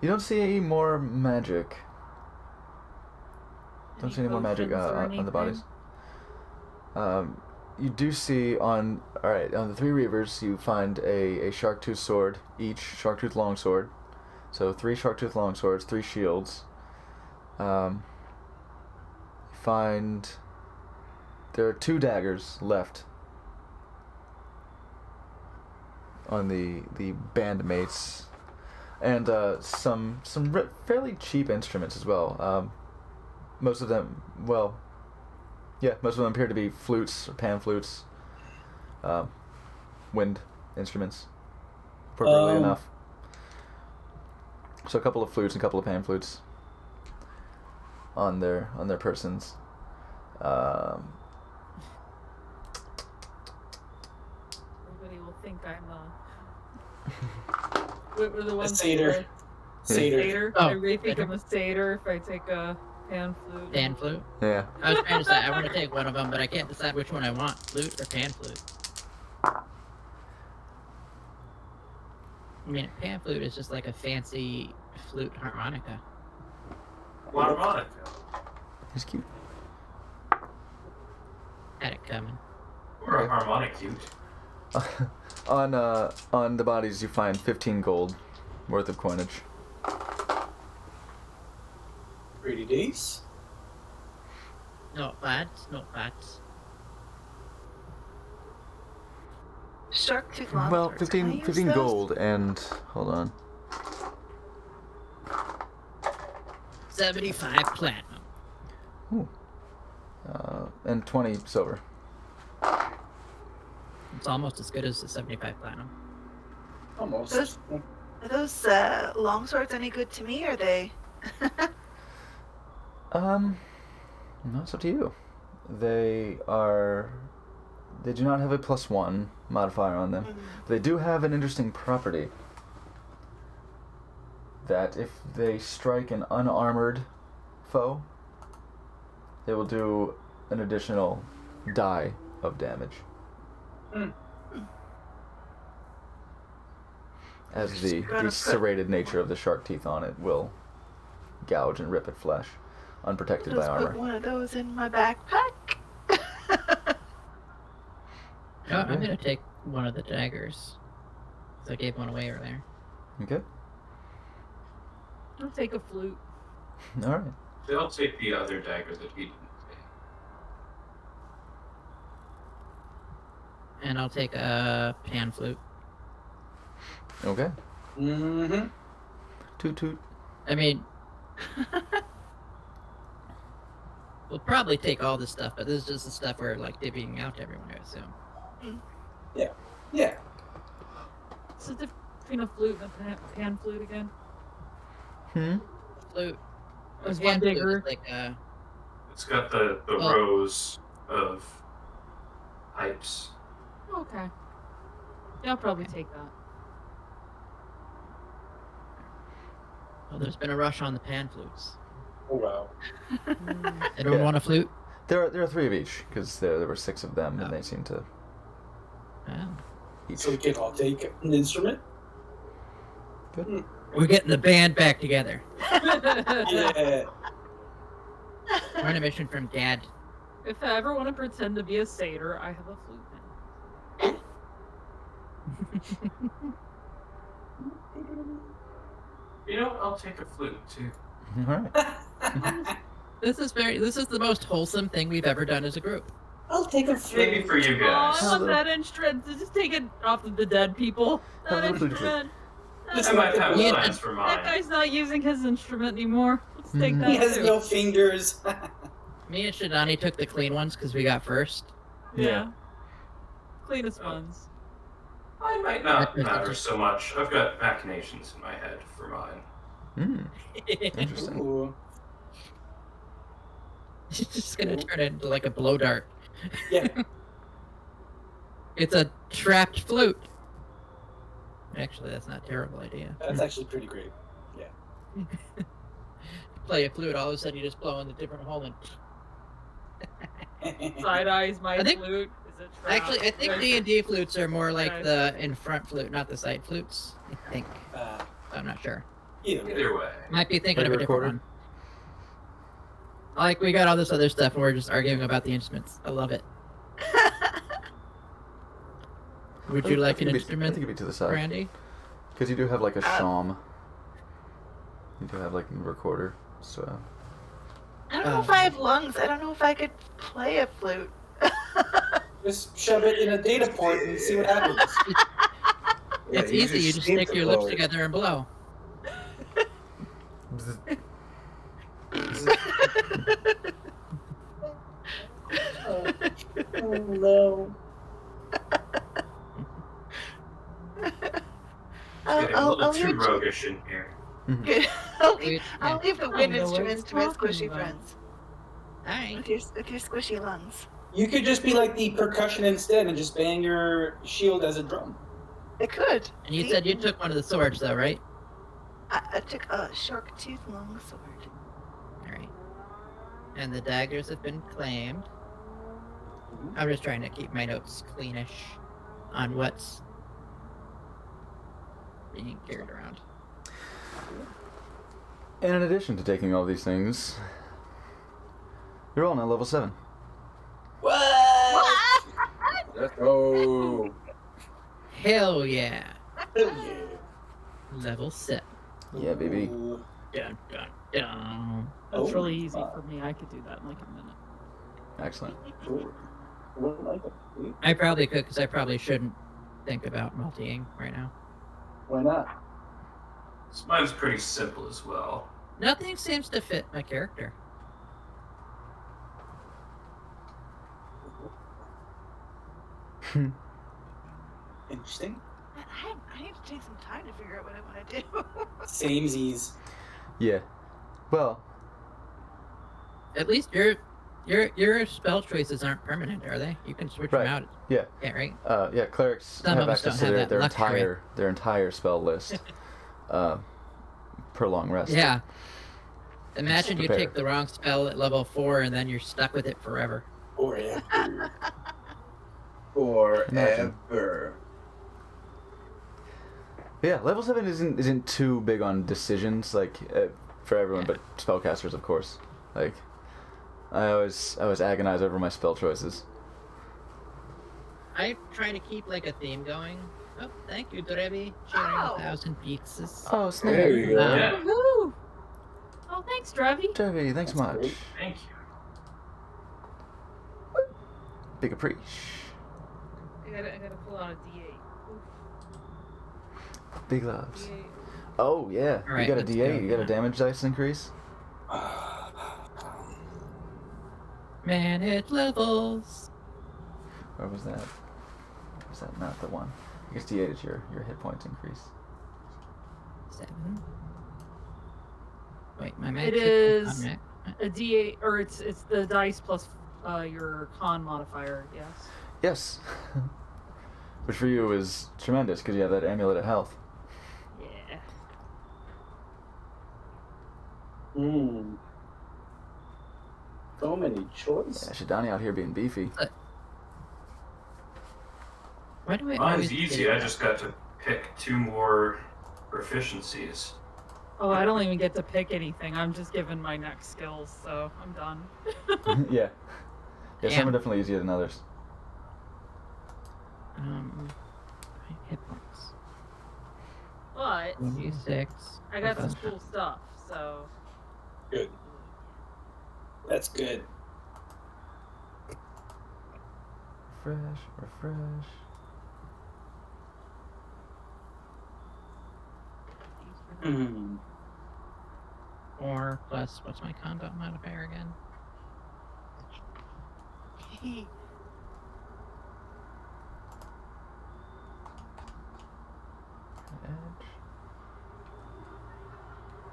Speaker 2: You don't see any more magic. Don't see any more magic
Speaker 5: potions or
Speaker 2: on the
Speaker 5: anything?
Speaker 2: bodies. You do see on the three reavers you find a shark tooth sword, each shark tooth long sword, so 3 shark tooth long swords, 3 shields. You find there are 2 daggers left on the bandmates, and some fairly cheap instruments as well. Most of them, most of them appear to be flutes or pan flutes, wind instruments, appropriately enough. So a couple of flutes and a couple of pan flutes on their persons.
Speaker 5: Everybody will think I'm what were the ones?
Speaker 6: satyr. Satyr.
Speaker 5: Satyr.
Speaker 1: Oh,
Speaker 5: Everybody think
Speaker 1: satyr.
Speaker 5: I'm a satyr if I take a pan flute.
Speaker 1: Pan flute.
Speaker 2: Yeah.
Speaker 1: I was trying to decide. I want to take one of them, but I can't decide which one I want: flute or pan flute. I mean, pan flute is just like a fancy flute harmonica.
Speaker 4: Harmonica.
Speaker 2: He's cute.
Speaker 1: Had it coming.
Speaker 4: Or a harmonic cute.
Speaker 2: On the bodies you find 15 gold worth of coinage.
Speaker 6: Pretty days.
Speaker 1: Not bad. Not bad.
Speaker 7: Shark tooth long
Speaker 2: Well,
Speaker 7: swords. Can I
Speaker 2: 15
Speaker 7: use
Speaker 2: 15
Speaker 7: those?
Speaker 2: gold and hold on.
Speaker 1: 75 platinum.
Speaker 2: Ooh. And 20 silver.
Speaker 1: It's almost as good as the 75 platinum.
Speaker 6: Almost.
Speaker 7: Those- Are those long swords any good to me? Or are they?
Speaker 2: No, it's up to you. They do not have a +1 modifier on them. They do have an interesting property that if they strike an unarmored foe, they will do an additional die of damage. As the serrated nature of the shark teeth on it will gouge and rip at flesh, unprotected by
Speaker 7: Just
Speaker 2: armor.
Speaker 7: put one of those in my backpack.
Speaker 1: No, I'm gonna take one of the daggers. So I gave one away earlier.
Speaker 2: Okay.
Speaker 5: I'll take a flute.
Speaker 2: All right.
Speaker 4: They'll take the other dagger that he didn't take.
Speaker 1: And I'll take a pan flute.
Speaker 2: Okay.
Speaker 6: Mm-hmm.
Speaker 2: Toot toot.
Speaker 1: I mean, we'll probably take all this stuff, but this is just the stuff we're like divvying out to everyone, I assume.
Speaker 6: Yeah.
Speaker 5: What's the difference between a flute and a pan flute again?
Speaker 1: Flute.
Speaker 5: Is
Speaker 1: Pan
Speaker 5: one
Speaker 1: flute
Speaker 5: bigger?
Speaker 1: is like
Speaker 4: It's got the
Speaker 1: Oh.
Speaker 4: rows of pipes.
Speaker 5: Okay. Yeah, I'll probably take that.
Speaker 1: well, there's been a rush on the pan flutes.
Speaker 6: Oh wow.
Speaker 1: Anyone
Speaker 2: Yeah.
Speaker 1: want a flute?
Speaker 2: There are 3 of each because there were 6 of them, and
Speaker 1: Oh.
Speaker 2: they seem to
Speaker 1: Oh.
Speaker 2: each.
Speaker 6: So we can all take an instrument.
Speaker 1: We're getting the band back together.
Speaker 6: Yeah.
Speaker 1: We're on a mission from Dad.
Speaker 5: If I ever want to pretend to be a satyr, I have a flute now.
Speaker 4: You know, I'll take a flute too.
Speaker 2: All right.
Speaker 1: This is the most wholesome thing we've ever done as a group.
Speaker 6: I'll take a
Speaker 4: Maybe
Speaker 6: flute.
Speaker 4: for you
Speaker 5: Oh, I
Speaker 4: guys.
Speaker 5: want that instrument. Just take it off of the dead people. That
Speaker 2: Hello, flute.
Speaker 5: instrument.
Speaker 4: I might have
Speaker 1: Yeah.
Speaker 4: plans for
Speaker 5: That
Speaker 4: mine.
Speaker 5: guy's not using his instrument anymore. Let's take
Speaker 2: Mhm.
Speaker 5: that
Speaker 6: He has
Speaker 5: too.
Speaker 6: no fingers.
Speaker 1: Me and Shidani took the clean ones because we got first.
Speaker 5: Yeah. Cleanest ones.
Speaker 4: I might not matter so much. I've got machinations in my head for mine.
Speaker 2: Interesting.
Speaker 6: Ooh.
Speaker 1: She's just gonna turn it into like a blow dart.
Speaker 6: Yeah.
Speaker 1: It's a trapped flute. Actually, that's not a terrible idea.
Speaker 6: That's actually pretty great.
Speaker 1: Play a flute, all of a sudden you just blow in a different hole and.
Speaker 5: Side eyes my
Speaker 1: I think-
Speaker 5: flute. Is it trapped?
Speaker 1: Actually, I think D&D flutes are more like
Speaker 5: Okay.
Speaker 1: the in front flute, not the side flutes. I think.
Speaker 6: Uh,
Speaker 1: I'm not sure.
Speaker 6: either way.
Speaker 4: Either way.
Speaker 1: Might be thinking
Speaker 2: Like
Speaker 1: of
Speaker 2: a
Speaker 1: a different
Speaker 2: recorder?
Speaker 1: one. Like we got all this other stuff and we're just arguing about the instruments. I love it. Would you like an
Speaker 2: I
Speaker 1: instrument,
Speaker 2: think it'd be to the side.
Speaker 1: Brandy?
Speaker 2: Because you do have like a shawm. You do have like a recorder, so.
Speaker 7: I don't know if I have lungs. I don't know if I could play a flute.
Speaker 6: Just shove it in a data port and see what happens.
Speaker 3: Yeah,
Speaker 1: It's easy. You just
Speaker 3: seem
Speaker 1: stick
Speaker 3: to
Speaker 1: your
Speaker 3: blow
Speaker 1: lips
Speaker 3: it.
Speaker 1: together and blow.
Speaker 6: Oh no.
Speaker 4: Getting a little too
Speaker 7: leave,
Speaker 4: roguish in here.
Speaker 7: I'll leave the
Speaker 5: I
Speaker 7: wind
Speaker 5: don't know what
Speaker 7: instruments
Speaker 5: he's
Speaker 7: to my
Speaker 5: talking
Speaker 7: squishy
Speaker 5: about.
Speaker 7: friends.
Speaker 1: Hi.
Speaker 7: With your squishy lungs.
Speaker 6: You could just be like the percussion instead and just bang your shield as a drum.
Speaker 7: I could.
Speaker 1: And you
Speaker 7: See?
Speaker 1: said you took one of the swords, though, right?
Speaker 7: I took a shark tooth long sword.
Speaker 1: All right. And the daggers have been claimed. I'm just trying to keep my notes cleanish on what's being carried around.
Speaker 2: And in addition to taking all these things, you're all now level 7.
Speaker 6: What?
Speaker 3: Let's go.
Speaker 1: Hell yeah!
Speaker 6: Yeah.
Speaker 1: Level 7.
Speaker 2: Yeah, baby.
Speaker 6: Ooh.
Speaker 1: Dun dun dun.
Speaker 5: That's
Speaker 6: Oh,
Speaker 5: really easy
Speaker 6: wow.
Speaker 5: for me. I could do that in like a minute.
Speaker 2: Excellent.
Speaker 6: Ooh. I wouldn't like it.
Speaker 1: I probably could, because I probably shouldn't think about multi-ing right now.
Speaker 6: Why not?
Speaker 4: So mine's pretty simple as well.
Speaker 1: Nothing seems to fit my character.
Speaker 6: Interesting.
Speaker 7: I need to take some time to figure out what I want to do.
Speaker 6: Samesies.
Speaker 2: Yeah. Well,
Speaker 1: At least your spell choices aren't permanent, are they? You can switch
Speaker 2: Right.
Speaker 1: them out.
Speaker 2: Yeah.
Speaker 1: Yeah, right?
Speaker 2: yeah, clerics
Speaker 1: Some
Speaker 2: have
Speaker 1: of us
Speaker 2: access
Speaker 1: don't
Speaker 2: to
Speaker 1: have
Speaker 2: their
Speaker 1: that luxury.
Speaker 2: entire spell list per long rest.
Speaker 1: Yeah. Imagine you
Speaker 2: prepare.
Speaker 1: take the wrong spell at level 4 and then you're stuck with it forever.
Speaker 6: Or yeah.
Speaker 3: Forever.
Speaker 2: Yeah, level 7 isn't too big on decisions, like for everyone,
Speaker 1: Yeah.
Speaker 2: but spellcasters, of course. Like, I always agonize over my spell choices.
Speaker 1: I try to keep like a theme going. Oh, thank you, Drebi. Sharing
Speaker 7: Oh.
Speaker 1: 1,000 pizzas.
Speaker 2: Oh, snap!
Speaker 3: There you go.
Speaker 4: Yeah.
Speaker 5: Woohoo! Oh, thanks, Drevi.
Speaker 2: Debbie, thanks
Speaker 6: That's
Speaker 2: much.
Speaker 6: great.
Speaker 4: Thank you.
Speaker 2: Big appreciate.
Speaker 5: I gotta pull out a D8.
Speaker 2: Big loves.
Speaker 5: D8.
Speaker 2: Oh yeah,
Speaker 1: All right,
Speaker 2: you got a
Speaker 1: let's
Speaker 2: D8.
Speaker 1: go.
Speaker 2: You got a damage dice increase.
Speaker 1: Manage levels.
Speaker 2: Or was that? Was that not the one? I guess D8 is your hit points increase.
Speaker 1: 7. Wait, my max
Speaker 5: It
Speaker 1: hit
Speaker 5: is
Speaker 1: points on
Speaker 5: a D8, or it's the dice plus your con modifier. Yes.
Speaker 2: Yes. Which for you is tremendous because you have that amulet of health.
Speaker 5: Yeah.
Speaker 6: Hmm. So many choices.
Speaker 2: Yeah, Shidani out here being beefy.
Speaker 1: Why do I
Speaker 4: Mine's
Speaker 1: always
Speaker 4: easy.
Speaker 1: get-
Speaker 4: I just got to pick 2 more proficiencies.
Speaker 5: Oh, I don't even get to pick anything. I'm just given my next skills, so I'm done.
Speaker 2: Yeah. Yeah, some
Speaker 1: Damn.
Speaker 2: are definitely easier than others.
Speaker 1: Hit points.
Speaker 5: But
Speaker 1: 1d6.
Speaker 5: I got some
Speaker 1: plus-
Speaker 5: cool stuff, so.
Speaker 6: Good. That's good.
Speaker 2: Refresh.
Speaker 1: 4 plus, what's my combat modifier again?
Speaker 2: Edge.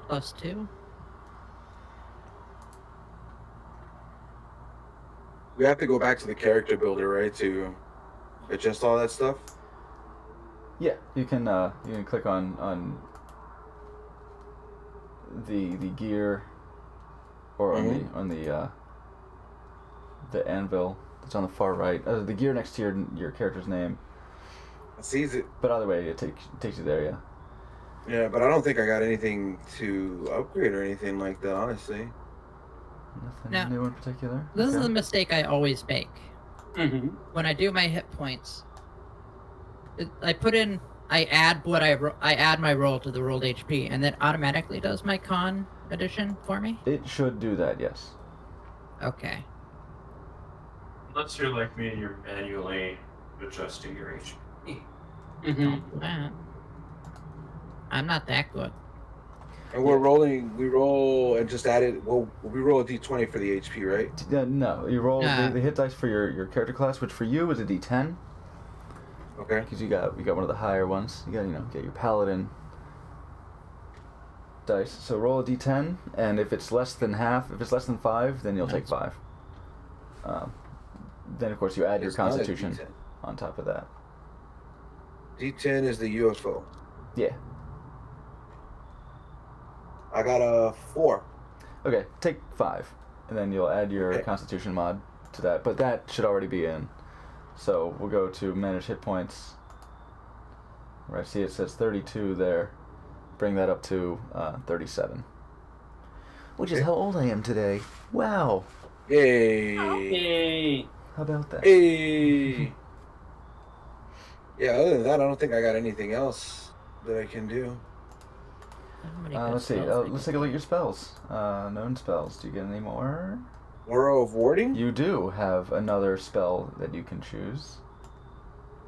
Speaker 1: Plus 2.
Speaker 3: We have to go back to the character builder, right, to adjust all that stuff.
Speaker 2: Yeah, you can click on the gear, or on the anvil that's on the far right. The gear next to your character's name.
Speaker 3: It sees it.
Speaker 2: But either way, it takes you there. Yeah.
Speaker 3: Yeah, but I don't think I got anything to upgrade or anything like that, honestly.
Speaker 2: Nothing
Speaker 1: Now,
Speaker 2: new in particular.
Speaker 1: This is
Speaker 2: Okay.
Speaker 1: a mistake I always make.
Speaker 6: Mm-hmm.
Speaker 1: When I do my hit points, I add my roll to the rolled HP, and then automatically does my con addition for me.
Speaker 2: It should do that. Yes.
Speaker 1: Okay.
Speaker 4: Unless you're like me and you're manually adjusting your HP.
Speaker 6: Mm-hmm.
Speaker 1: That. I'm not that good.
Speaker 3: And we roll and just add it. Well, we roll a d20 for the HP, right?
Speaker 2: No, you roll
Speaker 1: Nah.
Speaker 2: the hit dice for your character class, which for you is a D10,
Speaker 3: Okay.
Speaker 2: because you got one of the higher ones. You got get your paladin dice. So roll a D10, and if it's less than 5, then you'll take 5. Then of course you add your
Speaker 3: It's not a
Speaker 2: Constitution
Speaker 3: D10.
Speaker 2: on top of that.
Speaker 3: D10 is the UFO.
Speaker 2: Yeah.
Speaker 3: I got a 4.
Speaker 2: Okay, take 5, and then you'll add your
Speaker 3: Okay.
Speaker 2: Constitution mod to that. But that should already be in. So we'll go to manage hit points. Where I see it says 32 there. Bring that up to 37. Which is
Speaker 3: Okay.
Speaker 2: how old I am today. Wow.
Speaker 3: Yay!
Speaker 6: Yay!
Speaker 2: How about that?
Speaker 3: Hey. Yeah. Other than that, I don't think I got anything else that I can do.
Speaker 1: How many good
Speaker 2: Let's see.
Speaker 1: spells I
Speaker 2: Let's
Speaker 1: can
Speaker 2: take a look at
Speaker 1: do?
Speaker 2: your spells. Known spells. Do you get any more?
Speaker 3: Aura of Warding.
Speaker 2: You do have another spell that you can choose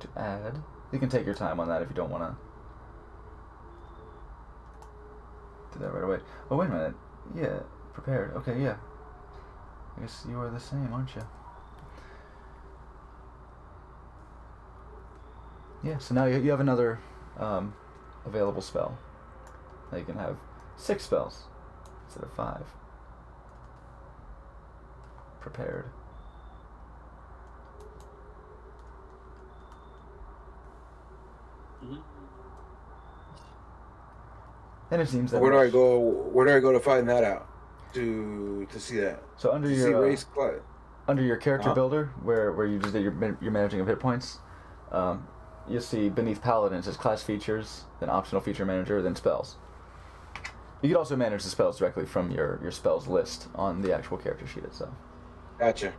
Speaker 2: to add. You can take your time on that if you don't want to do that right away. Oh, wait a minute. Yeah, prepared. Okay, yeah. I guess you are the same, aren't you? Yeah, so now you have another available spell. Now you can have 6 spells instead of 5. Prepared. And it seems that
Speaker 3: Where do I go? Where do I go to find that out? To see that.
Speaker 2: So under
Speaker 3: To see
Speaker 2: your
Speaker 3: race class.
Speaker 2: under your character
Speaker 3: Uh-huh.
Speaker 2: builder, where you just did your managing of hit points, you'll see beneath Paladin it says class features, then optional feature manager, then spells. You can also manage the spells directly from your spells list on the actual character sheet itself.
Speaker 3: Gotcha.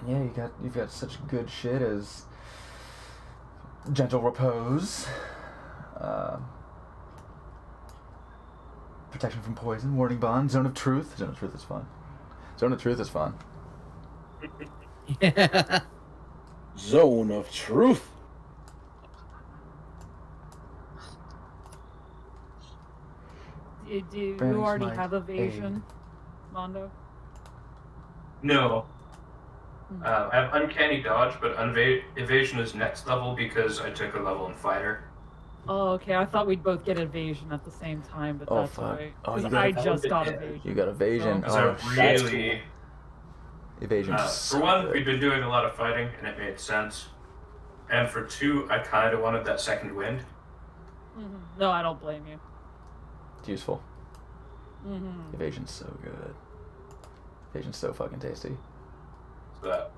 Speaker 2: Yeah, you've got such good shit as gentle repose, protection from poison, warding bond, zone of truth. Zone of truth is fun. Zone of truth is fun.
Speaker 3: Zone of Truth.
Speaker 5: Do you
Speaker 2: Branding
Speaker 5: already
Speaker 2: smite,
Speaker 5: have evasion, Mondo?
Speaker 4: No. I have uncanny dodge, but evasion is next level because I took a level in fighter.
Speaker 5: Oh, okay. I thought we'd both get evasion at the same time, but
Speaker 2: Oh,
Speaker 5: that's
Speaker 2: fuck.
Speaker 5: alright.
Speaker 2: Oh,
Speaker 5: 'Cause
Speaker 2: you got
Speaker 5: I
Speaker 2: it.
Speaker 5: just got
Speaker 4: Yeah.
Speaker 5: evasion.
Speaker 2: You got evasion.
Speaker 4: Because
Speaker 2: Oh,
Speaker 4: I
Speaker 6: that's
Speaker 4: really...
Speaker 2: evasion.
Speaker 4: for one, we've been doing a lot of fighting, and it made sense. And for 2, I kind of wanted that second wind.
Speaker 5: No, I don't blame you.
Speaker 2: It's useful.
Speaker 5: Mm-hmm.
Speaker 2: Evasion's so good. Evasion's so fucking tasty.
Speaker 4: So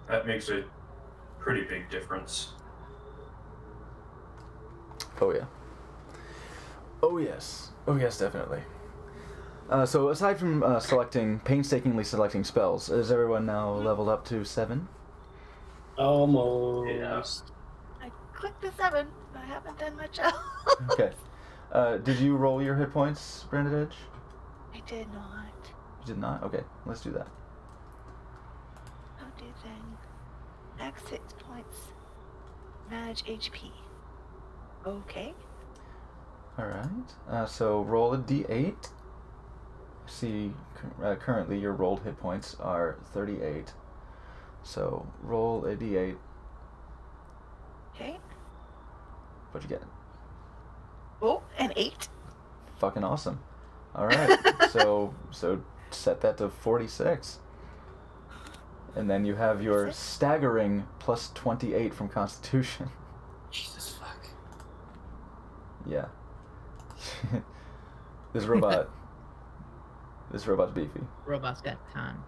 Speaker 4: that makes a pretty big difference.
Speaker 2: Oh yeah. Oh yes. Oh yes, definitely. So aside from painstakingly selecting spells, is everyone now leveled up to 7?
Speaker 6: Almost.
Speaker 7: I clicked the 7. I haven't done much else.
Speaker 2: Okay. Did you roll your hit points, Branded Edge?
Speaker 7: I did not.
Speaker 2: You did not? Okay, let's do that.
Speaker 7: I'll do then. Max 6 points. Manage HP. Okay.
Speaker 2: Alright. So roll a d8. See, currently your rolled hit points are 38. So roll a d8.
Speaker 7: Okay.
Speaker 2: What'd you get?
Speaker 7: Oh, an 8.
Speaker 2: Fucking awesome. Alright. so set that to 46. And then you have your
Speaker 7: Six.
Speaker 2: staggering plus 28 from Constitution.
Speaker 6: Jesus fuck.
Speaker 2: Yeah. This robot's beefy.
Speaker 1: Robot's got con.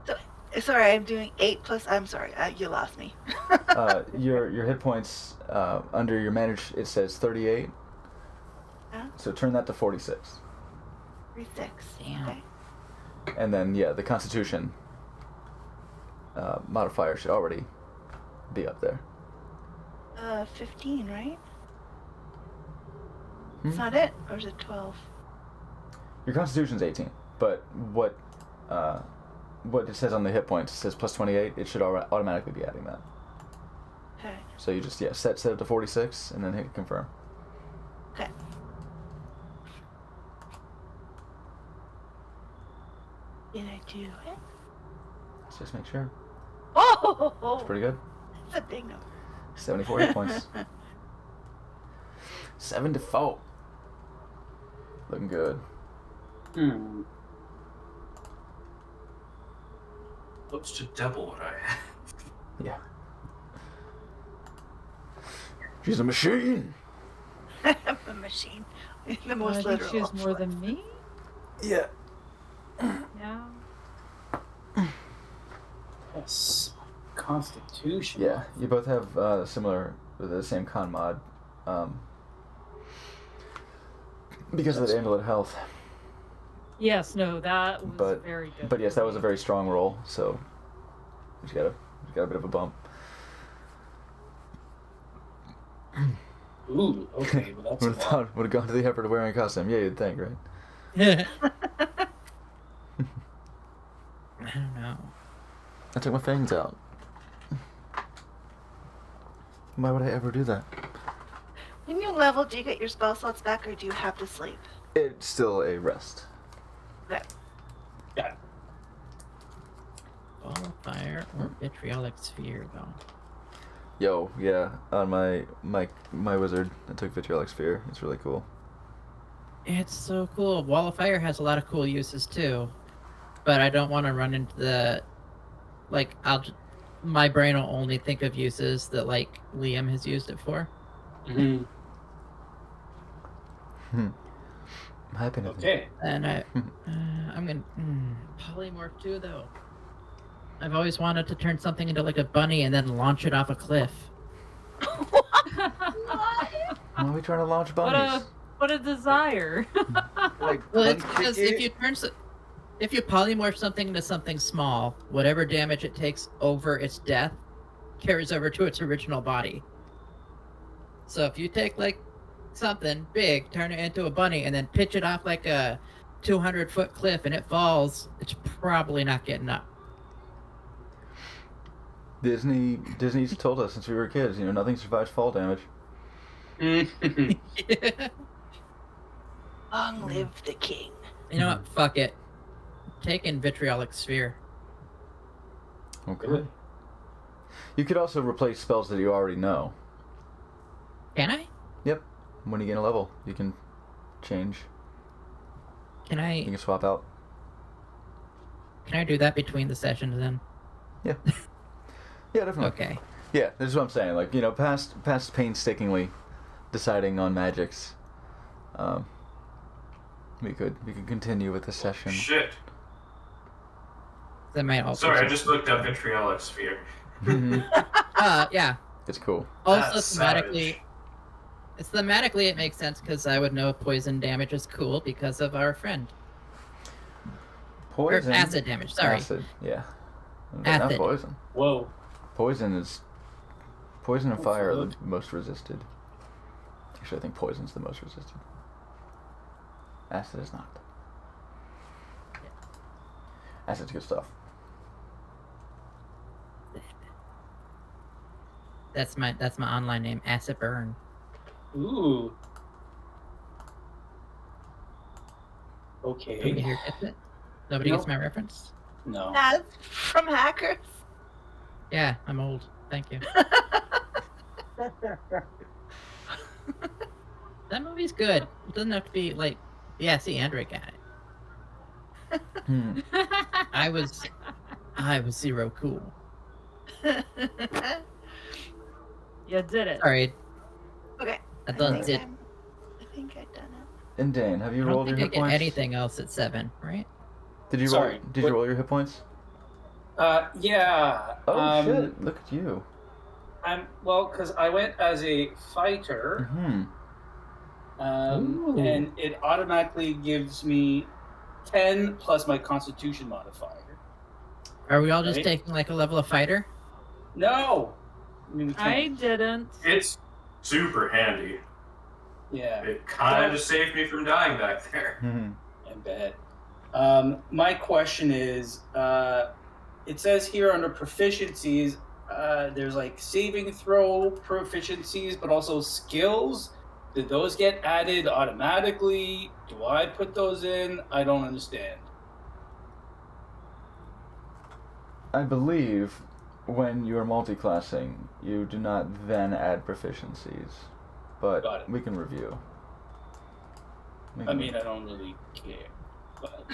Speaker 7: Sorry, I'm doing 8 plus. I'm sorry, you lost me.
Speaker 2: Your hit points under your manage, it says 38.
Speaker 7: Huh?
Speaker 2: So turn that to 46.
Speaker 7: 36.
Speaker 1: Damn.
Speaker 7: Okay.
Speaker 2: And then, yeah, the Constitution modifier should already be up there.
Speaker 7: 15, right?
Speaker 2: Hmm?
Speaker 7: It's not it, or is it 12?
Speaker 2: Your Constitution's 18, but what it says on the hit points, it says plus 28, it should automatically be adding that.
Speaker 7: Okay.
Speaker 2: So you just, set it to 46, and then hit confirm.
Speaker 7: Okay. Did I do it?
Speaker 2: Let's just make sure.
Speaker 7: Oh!
Speaker 2: It's pretty good.
Speaker 7: That's a big number.
Speaker 2: 74 hit points. 7-4. Looking good.
Speaker 4: Looks to double what I had.
Speaker 2: Yeah. She's a machine.
Speaker 7: I'm a machine. In the
Speaker 5: Well, I
Speaker 7: most
Speaker 5: think
Speaker 7: literal.
Speaker 5: she has more than me.
Speaker 2: Yeah.
Speaker 5: Yeah.
Speaker 6: Yes. Constitution.
Speaker 2: Yeah, you both have the same con mod. Because of the amulet health.
Speaker 5: Yes. No, that was
Speaker 2: But-
Speaker 5: very good.
Speaker 2: But yes, that was a very strong roll, so you got a bit of a bump.
Speaker 6: Ooh, okay, well that's a lot.
Speaker 2: Would have gone to the effort of wearing a costume. Yeah, you'd think, right?
Speaker 1: I don't know.
Speaker 2: I took my fangs out. Why would I ever do that?
Speaker 7: When you level, do you get your spell slots back, or do you have to sleep?
Speaker 2: It's still a rest.
Speaker 7: Okay.
Speaker 6: Yeah.
Speaker 1: Ball of fire or vitriolic sphere, though.
Speaker 2: Yo, yeah, on my wizard, I took Vitriolic Sphere. It's really cool.
Speaker 1: It's so cool. Wall of Fire has a lot of cool uses too, but I don't want to run into the, like, my brain will only think of uses that like Liam has used it for.
Speaker 6: Mhm.
Speaker 2: I'm happy to
Speaker 6: Okay.
Speaker 1: And I'm gonna polymorph too, though. I've always wanted to turn something into like a bunny and then launch it off a cliff.
Speaker 2: Why are we trying to launch bunnies?
Speaker 5: What a desire.
Speaker 3: Like,
Speaker 1: Well, it's
Speaker 3: unkick
Speaker 1: because
Speaker 3: it?
Speaker 1: if you polymorph something into something small, whatever damage it takes over its death carries over to its original body. So if you take like something big, turn it into a bunny, and then pitch it off like a 200-foot cliff and it falls, it's probably not getting up.
Speaker 2: Disney's told us since we were kids, nothing survives fall damage.
Speaker 7: Long live the king.
Speaker 1: You know what? Fuck it. Taking vitriolic sphere.
Speaker 2: Okay.
Speaker 6: Good.
Speaker 2: You could also replace spells that you already know.
Speaker 1: Can I?
Speaker 2: Yep. When you gain a level, you can change.
Speaker 1: Can
Speaker 2: You
Speaker 1: I?
Speaker 2: can swap out.
Speaker 1: Can I do that between the sessions then?
Speaker 2: Yeah. Yeah, definitely.
Speaker 1: Okay.
Speaker 2: Yeah, this is what I'm saying. Like, past painstakingly deciding on magics, we could continue with the session.
Speaker 4: Shit.
Speaker 1: That might also.
Speaker 4: Sorry, I just looked up vitriolic sphere.
Speaker 2: Mhm.
Speaker 1: Yeah.
Speaker 2: It's cool.
Speaker 1: Also
Speaker 4: That's
Speaker 1: thematically, it makes sense because I would know poison damage is cool because of our friend. Or
Speaker 2: Poison.
Speaker 1: acid damage. Sorry.
Speaker 2: Acid, yeah. Not
Speaker 1: Acid.
Speaker 2: poison.
Speaker 6: Whoa.
Speaker 2: Poison and
Speaker 6: Oh,
Speaker 2: fire are the
Speaker 6: fuck.
Speaker 2: most resisted. Actually, I think poison's the most resisted. Acid is not. Acid's good stuff.
Speaker 1: That's my online name, Acid Burn.
Speaker 6: Ooh.
Speaker 1: Nobody
Speaker 6: Okay.
Speaker 1: here gets it? Nobody
Speaker 6: Nope.
Speaker 1: gets my reference?
Speaker 6: No.
Speaker 7: Not from hackers.
Speaker 1: Yeah, I'm old. Thank you. That movie's good. It doesn't have to be like. Yeah, see, Andre got it.
Speaker 2: Hmm.
Speaker 1: I was zero cool.
Speaker 5: You did it.
Speaker 1: Sorry,
Speaker 7: Okay.
Speaker 1: I done it.
Speaker 7: I think I've done it.
Speaker 2: And Dane, have
Speaker 1: I
Speaker 2: you
Speaker 1: don't
Speaker 2: rolled your
Speaker 1: think I
Speaker 2: hit
Speaker 1: get
Speaker 2: points?
Speaker 1: anything else at 7, right?
Speaker 2: Did you
Speaker 6: Sorry,
Speaker 2: roll? Did
Speaker 6: what-
Speaker 2: you roll your hit points?
Speaker 6: Yeah.
Speaker 2: Oh shit! Look at you.
Speaker 6: Because I went as a fighter,
Speaker 2: Hmm.
Speaker 1: Ooh.
Speaker 6: and it automatically gives me 10 plus my Constitution modifier.
Speaker 1: Are we all just
Speaker 6: Right.
Speaker 1: taking like a level of fighter?
Speaker 6: No. I mean, we
Speaker 5: I
Speaker 6: can't.
Speaker 5: didn't.
Speaker 4: It's super handy.
Speaker 6: Yeah.
Speaker 4: It kind of saved me from dying back there.
Speaker 2: Hmm.
Speaker 6: I bet. My question is, it says here under proficiencies, there's like saving throw proficiencies, but also skills. Did those get added automatically? Do I put those in? I don't understand.
Speaker 2: I believe when you are multiclassing, you do not then add proficiencies, but
Speaker 6: Got it.
Speaker 2: we can review.
Speaker 6: I mean, I don't really care. But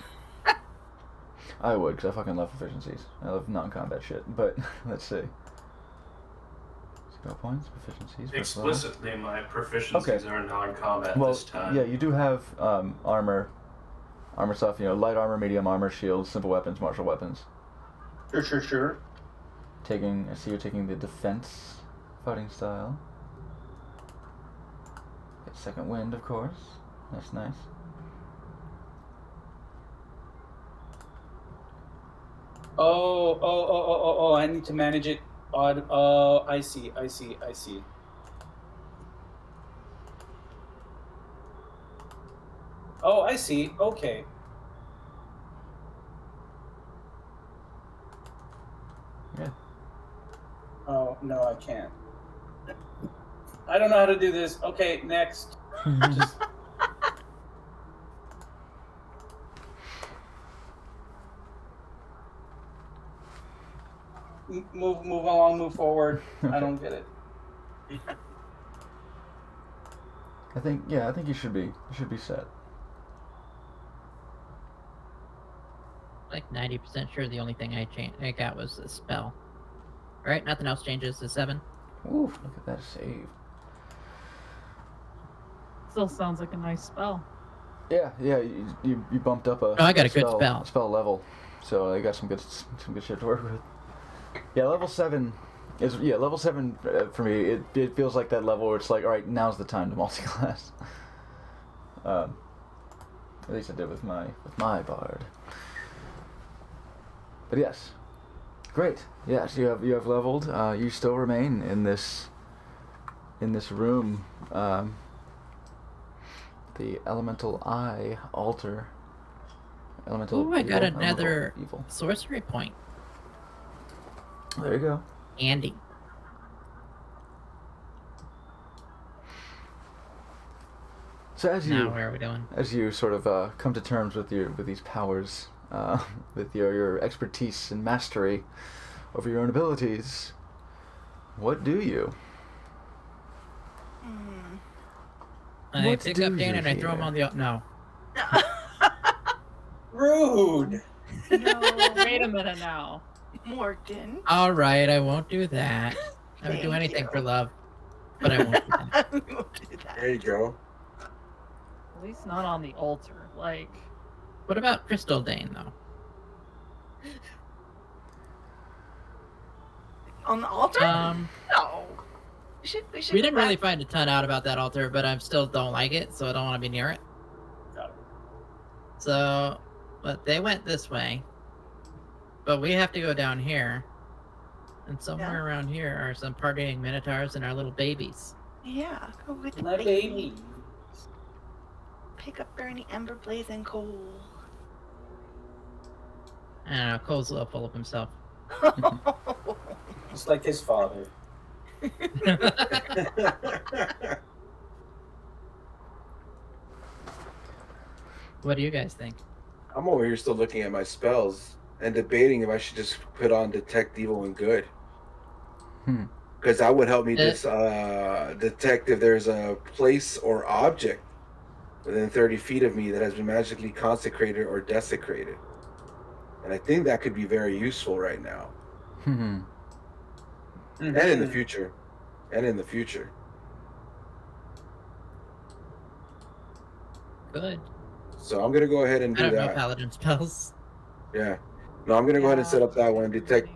Speaker 2: I would, because I fucking love proficiencies. I love non-combat shit. But let's see. Skill points, proficiencies. first level.
Speaker 4: Explicitly, my proficiencies are non-combat
Speaker 2: Well,
Speaker 4: this time.
Speaker 2: yeah, you do have armor stuff. You know, light armor, medium armor, shields, simple weapons, martial weapons.
Speaker 6: sure.
Speaker 2: I see you're taking the defense fighting style. Get second wind, of course. That's nice.
Speaker 6: Oh, I need to manage it. Oh, I see. Oh, I see. Okay.
Speaker 2: Yeah.
Speaker 6: Oh, no, I can't. I don't know how to do this. Okay, next. Just... move along, move forward. I don't get it.
Speaker 2: I think you should be set.
Speaker 1: Like 90% sure the only thing I got was a spell. Right? Nothing else changes to 7.
Speaker 2: Ooh, look at that save.
Speaker 5: Still sounds like a nice spell.
Speaker 2: Yeah, you bumped up a.
Speaker 1: Oh, I got a good spell.
Speaker 2: Spell level, so I got some good shit to work with. Yeah, level 7 is level 7 for me. It feels like that level where it's like, all right, now's the time to multi-class. At least I did with my bard. But yes, great. Yes, you have leveled. You still remain in this room. The Elemental Eye altar. Elemental.
Speaker 1: Ooh, I got
Speaker 2: evil,
Speaker 1: another
Speaker 2: elemental evil.
Speaker 1: sorcery point.
Speaker 2: There you go.
Speaker 1: Andy.
Speaker 2: So as
Speaker 1: Now
Speaker 2: you
Speaker 1: where are we doing?
Speaker 2: as you sort of come to terms with these powers, with your expertise and mastery over your own abilities, what do you?
Speaker 1: I
Speaker 2: What
Speaker 1: pick
Speaker 2: do
Speaker 1: up Dan
Speaker 2: you
Speaker 1: and I throw him
Speaker 2: hear?
Speaker 1: on the. No.
Speaker 6: Rude.
Speaker 5: No, wait a minute now.
Speaker 7: Morgan.
Speaker 1: Alright, I won't do that. I would do
Speaker 7: Thank
Speaker 1: anything
Speaker 7: you.
Speaker 1: for love. But I won't do that.
Speaker 7: We won't do that.
Speaker 3: There you go.
Speaker 5: At least not on the altar. Like,
Speaker 1: What about Crystal Dane, though?
Speaker 7: On the altar? No. We should
Speaker 1: We
Speaker 7: go
Speaker 1: didn't really
Speaker 7: back.
Speaker 1: find a ton out about that altar, but I still don't like it, so I don't want to be near it.
Speaker 6: Got it.
Speaker 1: So, But they went this way. But we have to go down here. And somewhere around here are some partying minotaurs and our little babies.
Speaker 7: Yeah, go with the
Speaker 6: My baby.
Speaker 7: Pick up burning ember blazing coal.
Speaker 1: I don't know, Cole's a little full of himself.
Speaker 6: Just like his father.
Speaker 1: What do you guys think?
Speaker 3: I'm over here still looking at my spells and debating if I should just put on detect evil and good. Because that would help me just detect if there's a place or object within 30 feet of me that has been magically consecrated or desecrated. And I think that could be very useful right now. And in the future.
Speaker 1: Good.
Speaker 3: So I'm going to go ahead and
Speaker 1: I
Speaker 3: do
Speaker 1: don't know
Speaker 3: that.
Speaker 1: paladin spells.
Speaker 3: Yeah. No, I'm going to go ahead and set up that one. I'm going to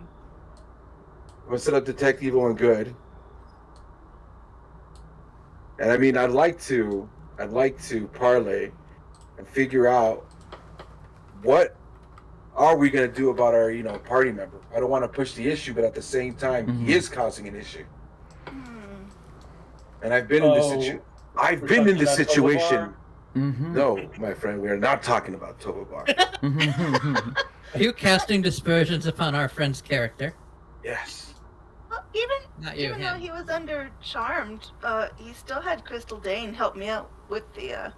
Speaker 3: set up detect evil and good. And I mean, I'd like to parlay and figure out what are we going to do about our, party member. I don't want to push the issue, but at the same time, he is causing an issue. And I've been in this situation. No, my friend, we are not talking about Tovabar.
Speaker 1: Are you casting dispersions upon our friend's character?
Speaker 3: Yes.
Speaker 7: Well,
Speaker 1: Not you,
Speaker 7: even though
Speaker 1: him.
Speaker 7: he was under charmed, he still had Crystal Dane help me out with the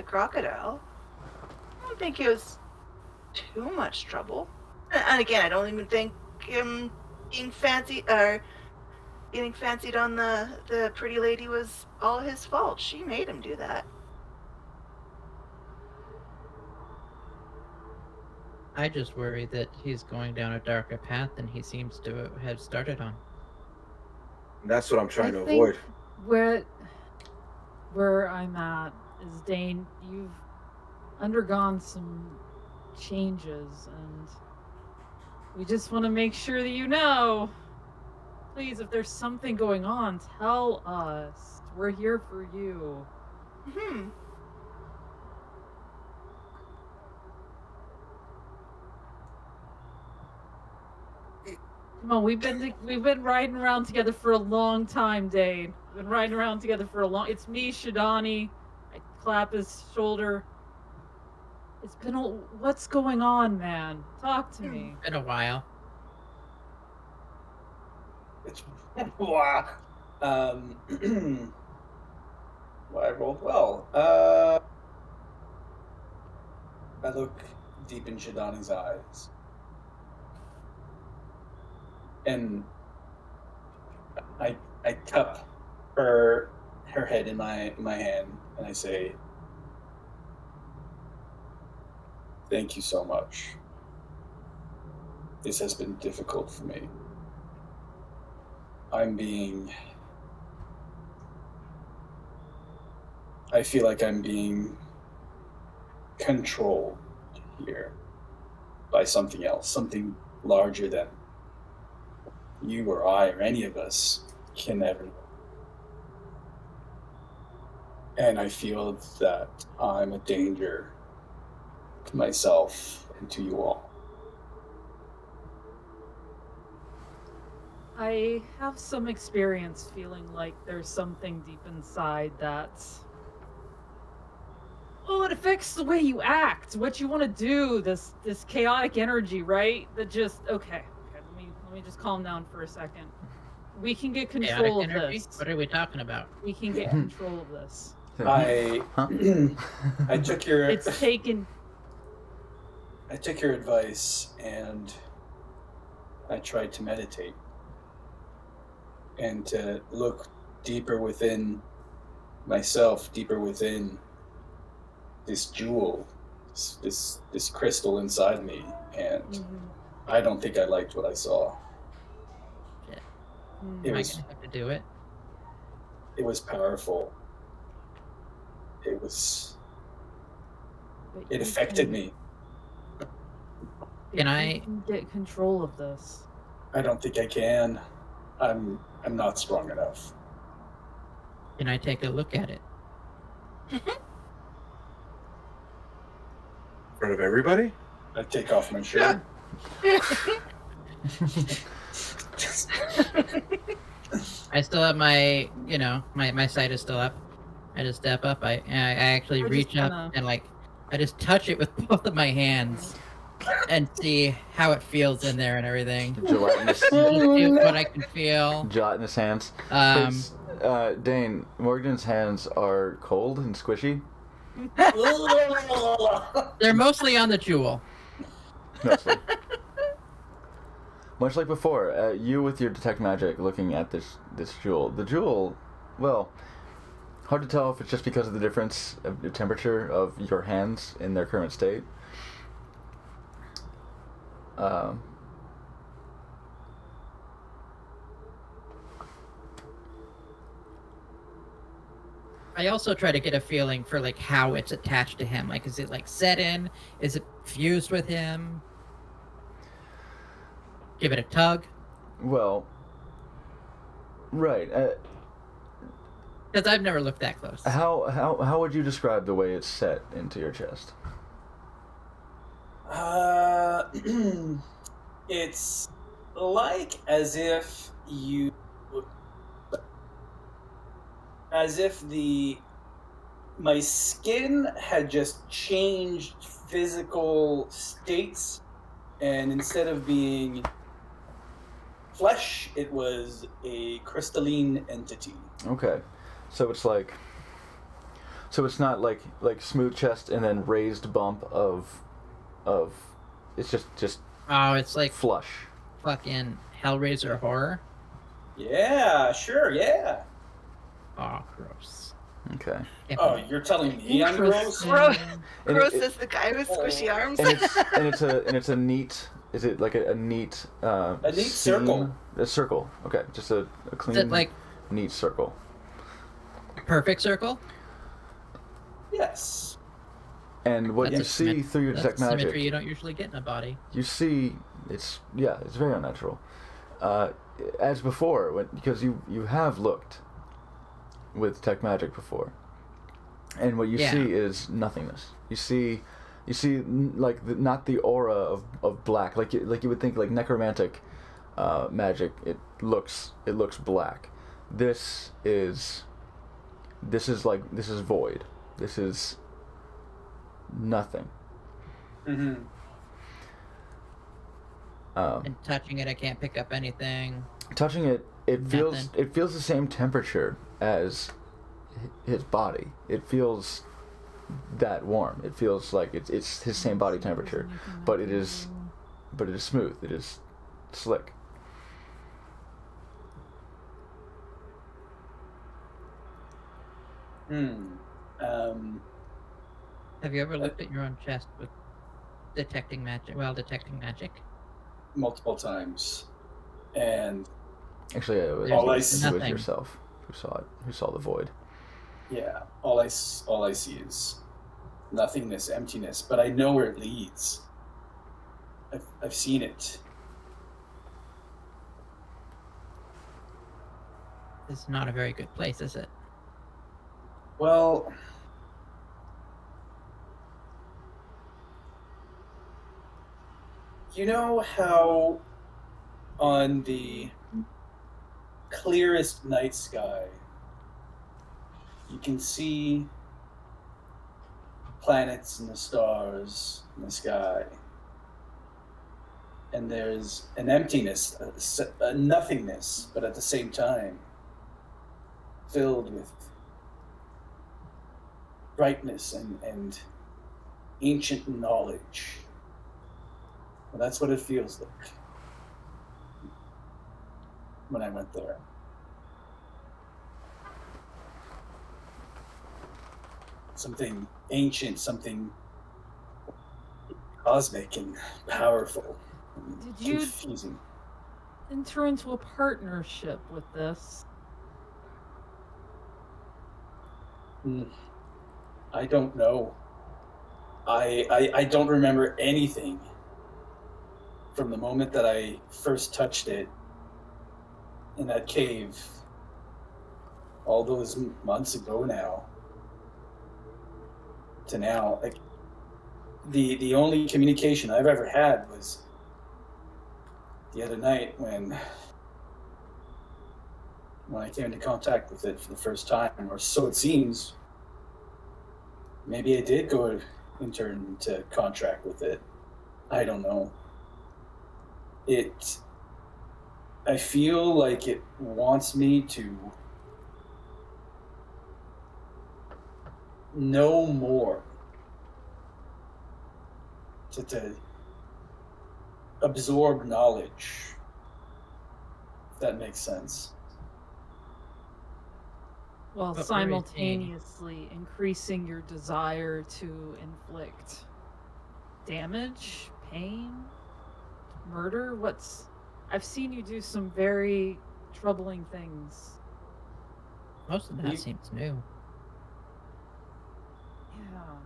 Speaker 7: crocodile. I don't think he was too much trouble. And again, I don't even think him being fancy or getting fancied on the pretty lady was all his fault. She made him do that.
Speaker 1: I just worry that he's going down a darker path than he seems to have started on.
Speaker 3: That's what I'm trying to
Speaker 5: I think
Speaker 3: avoid.
Speaker 5: Where I'm at is, Dane, you've undergone some changes, and we just want to make sure that you know. Please, if there's something going on, tell us. We're here for you. Come on, we've been riding around together for a long time, Dane. We've been riding around together for a long. It's me, Shidani. I clap his shoulder. It's been a. What's going on, man? Talk to me.
Speaker 1: Been a while.
Speaker 6: Wow. Well, I rolled well. I look deep in Shidani's eyes. And I cup her head in my hand, and I say, "Thank you so much. This has been difficult for me. I feel like I'm being controlled here by something else, something larger than you or I or any of us can ever know. And I feel that I'm a danger to myself and to you all."
Speaker 5: I have some experience feeling like there's something deep inside that's. Well, it affects the way you act, what you want to do, this chaotic energy, right? That just okay. Let me just calm down for a second. We can get control of this.
Speaker 1: What are we talking about?
Speaker 5: We can get control of this.
Speaker 6: I took your
Speaker 5: It's taken.
Speaker 6: I took your advice and I tried to meditate and to look deeper within myself, deeper within this jewel, this crystal inside me, and I don't think I liked what I saw.
Speaker 1: Am I gonna have to do it?
Speaker 6: It was powerful. It affected me.
Speaker 1: Can I-
Speaker 5: You can get control of this?
Speaker 6: I don't think I can. I'm not strong enough.
Speaker 1: Can I take a look at it?
Speaker 3: front of everybody?
Speaker 6: I take off my shirt.
Speaker 1: I still have my, my sight is still up. I just step up. I actually
Speaker 5: I just
Speaker 1: reach up
Speaker 5: kinda-
Speaker 1: and I just touch it with both of my hands and see how it feels in there and everything.
Speaker 2: Gelatinous,
Speaker 1: Just feel what I can feel.
Speaker 2: gelatinous hands.
Speaker 1: Um,
Speaker 2: Please, Dane, Morgan's hands are cold and squishy.
Speaker 1: they're mostly on the jewel.
Speaker 2: Mostly. Much like before, you with your detect magic looking at this jewel. The jewel, well, hard to tell if it's just because of the difference of the temperature of your hands in their current state.
Speaker 1: I also try to get a feeling for how it's attached to him. Is it set in? Is it fused with him? Give it a tug.
Speaker 2: Well, right.
Speaker 1: Because I've never looked that close.
Speaker 2: How would you describe the way it's set into your chest?
Speaker 6: It's like as if my skin had just changed physical states, and instead of being flesh, it was a crystalline entity.
Speaker 2: Okay, so it's not like smooth chest and then raised bump of it's just
Speaker 1: Oh, it's like
Speaker 2: flush.
Speaker 1: fucking Hellraiser horror.
Speaker 6: Yeah, sure, yeah.
Speaker 1: Oh, gross.
Speaker 2: Okay.
Speaker 1: Can't
Speaker 6: Oh,
Speaker 1: believe-
Speaker 6: you're telling me I'm gross?
Speaker 7: Gross.
Speaker 2: And
Speaker 7: Gross
Speaker 2: it-
Speaker 7: is the guy with squishy arms.
Speaker 2: and it's a neat. Is it like a neat? A
Speaker 6: neat circle.
Speaker 2: A circle. Okay, just a clean,
Speaker 1: Is it
Speaker 2: neat circle.
Speaker 1: perfect circle?
Speaker 6: Yes.
Speaker 2: And what
Speaker 1: That's
Speaker 2: you
Speaker 1: a
Speaker 2: see
Speaker 1: symmet-
Speaker 2: through your
Speaker 1: that's
Speaker 2: detect
Speaker 1: symmetry
Speaker 2: magic,
Speaker 1: you don't usually get in a body.
Speaker 2: you see it's very unnatural. As before, because you have looked with detect magic before, and what you
Speaker 1: Yeah.
Speaker 2: see is nothingness. You see not the aura of black like you would think necromantic magic. It looks black. This is void. This is nothing.
Speaker 6: Mm-hmm.
Speaker 1: And touching it, I can't pick up anything.
Speaker 2: Touching it, it feels
Speaker 1: Nothing.
Speaker 2: the same temperature as his body. It feels that warm. It feels like it's his same body temperature, but it is smooth. It is slick.
Speaker 1: Have you ever looked at your own chest with detecting magic? While detecting magic?
Speaker 6: Multiple times. And
Speaker 2: Actually, it was
Speaker 1: Nothing.
Speaker 2: yourself who saw it. Who saw the void?
Speaker 6: yeah, all I see is nothingness, emptiness, but I know where it leads. I've seen it.
Speaker 1: It's not a very good place, is it?
Speaker 6: Well, you know how on the clearest night sky you can see planets and the stars in the sky, and there's an emptiness, a nothingness, but at the same time filled with brightness and ancient knowledge. Well, that's what it feels like when I went there. Something ancient, something cosmic and powerful. And
Speaker 5: Did you-
Speaker 6: confusing.
Speaker 5: Enter into a partnership with this.
Speaker 6: I don't know. I don't remember anything from the moment that I first touched it in that cave all those months ago now to now. Like, the only communication I've ever had was the other night when I came into contact with it for the first time, or so it seems. Maybe I did go enter into contract with it. I don't know. I feel like it wants me to know more. To absorb knowledge. If that makes sense.
Speaker 5: While
Speaker 1: But
Speaker 5: simultaneously increasing your desire to inflict damage, pain, murder. I've seen you do some very troubling things.
Speaker 1: Most of that seems new.
Speaker 5: Yeah.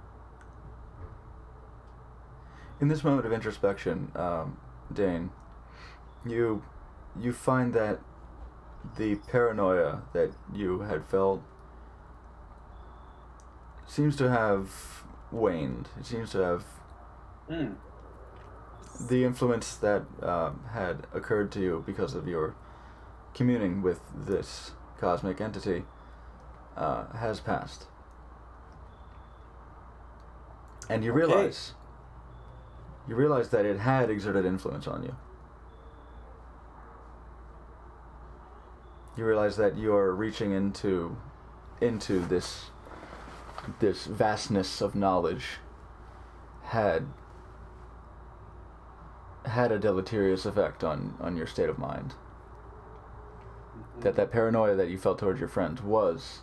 Speaker 2: In this moment of introspection, Dane, you find that the paranoia that you had felt seems to have waned. It seems to have the influence that had occurred to you because of your communing with this cosmic entity has passed. And you realize that it had exerted influence on you. You realize that you're reaching into this vastness of knowledge had a deleterious effect on your state of mind. That paranoia that you felt towards your friends was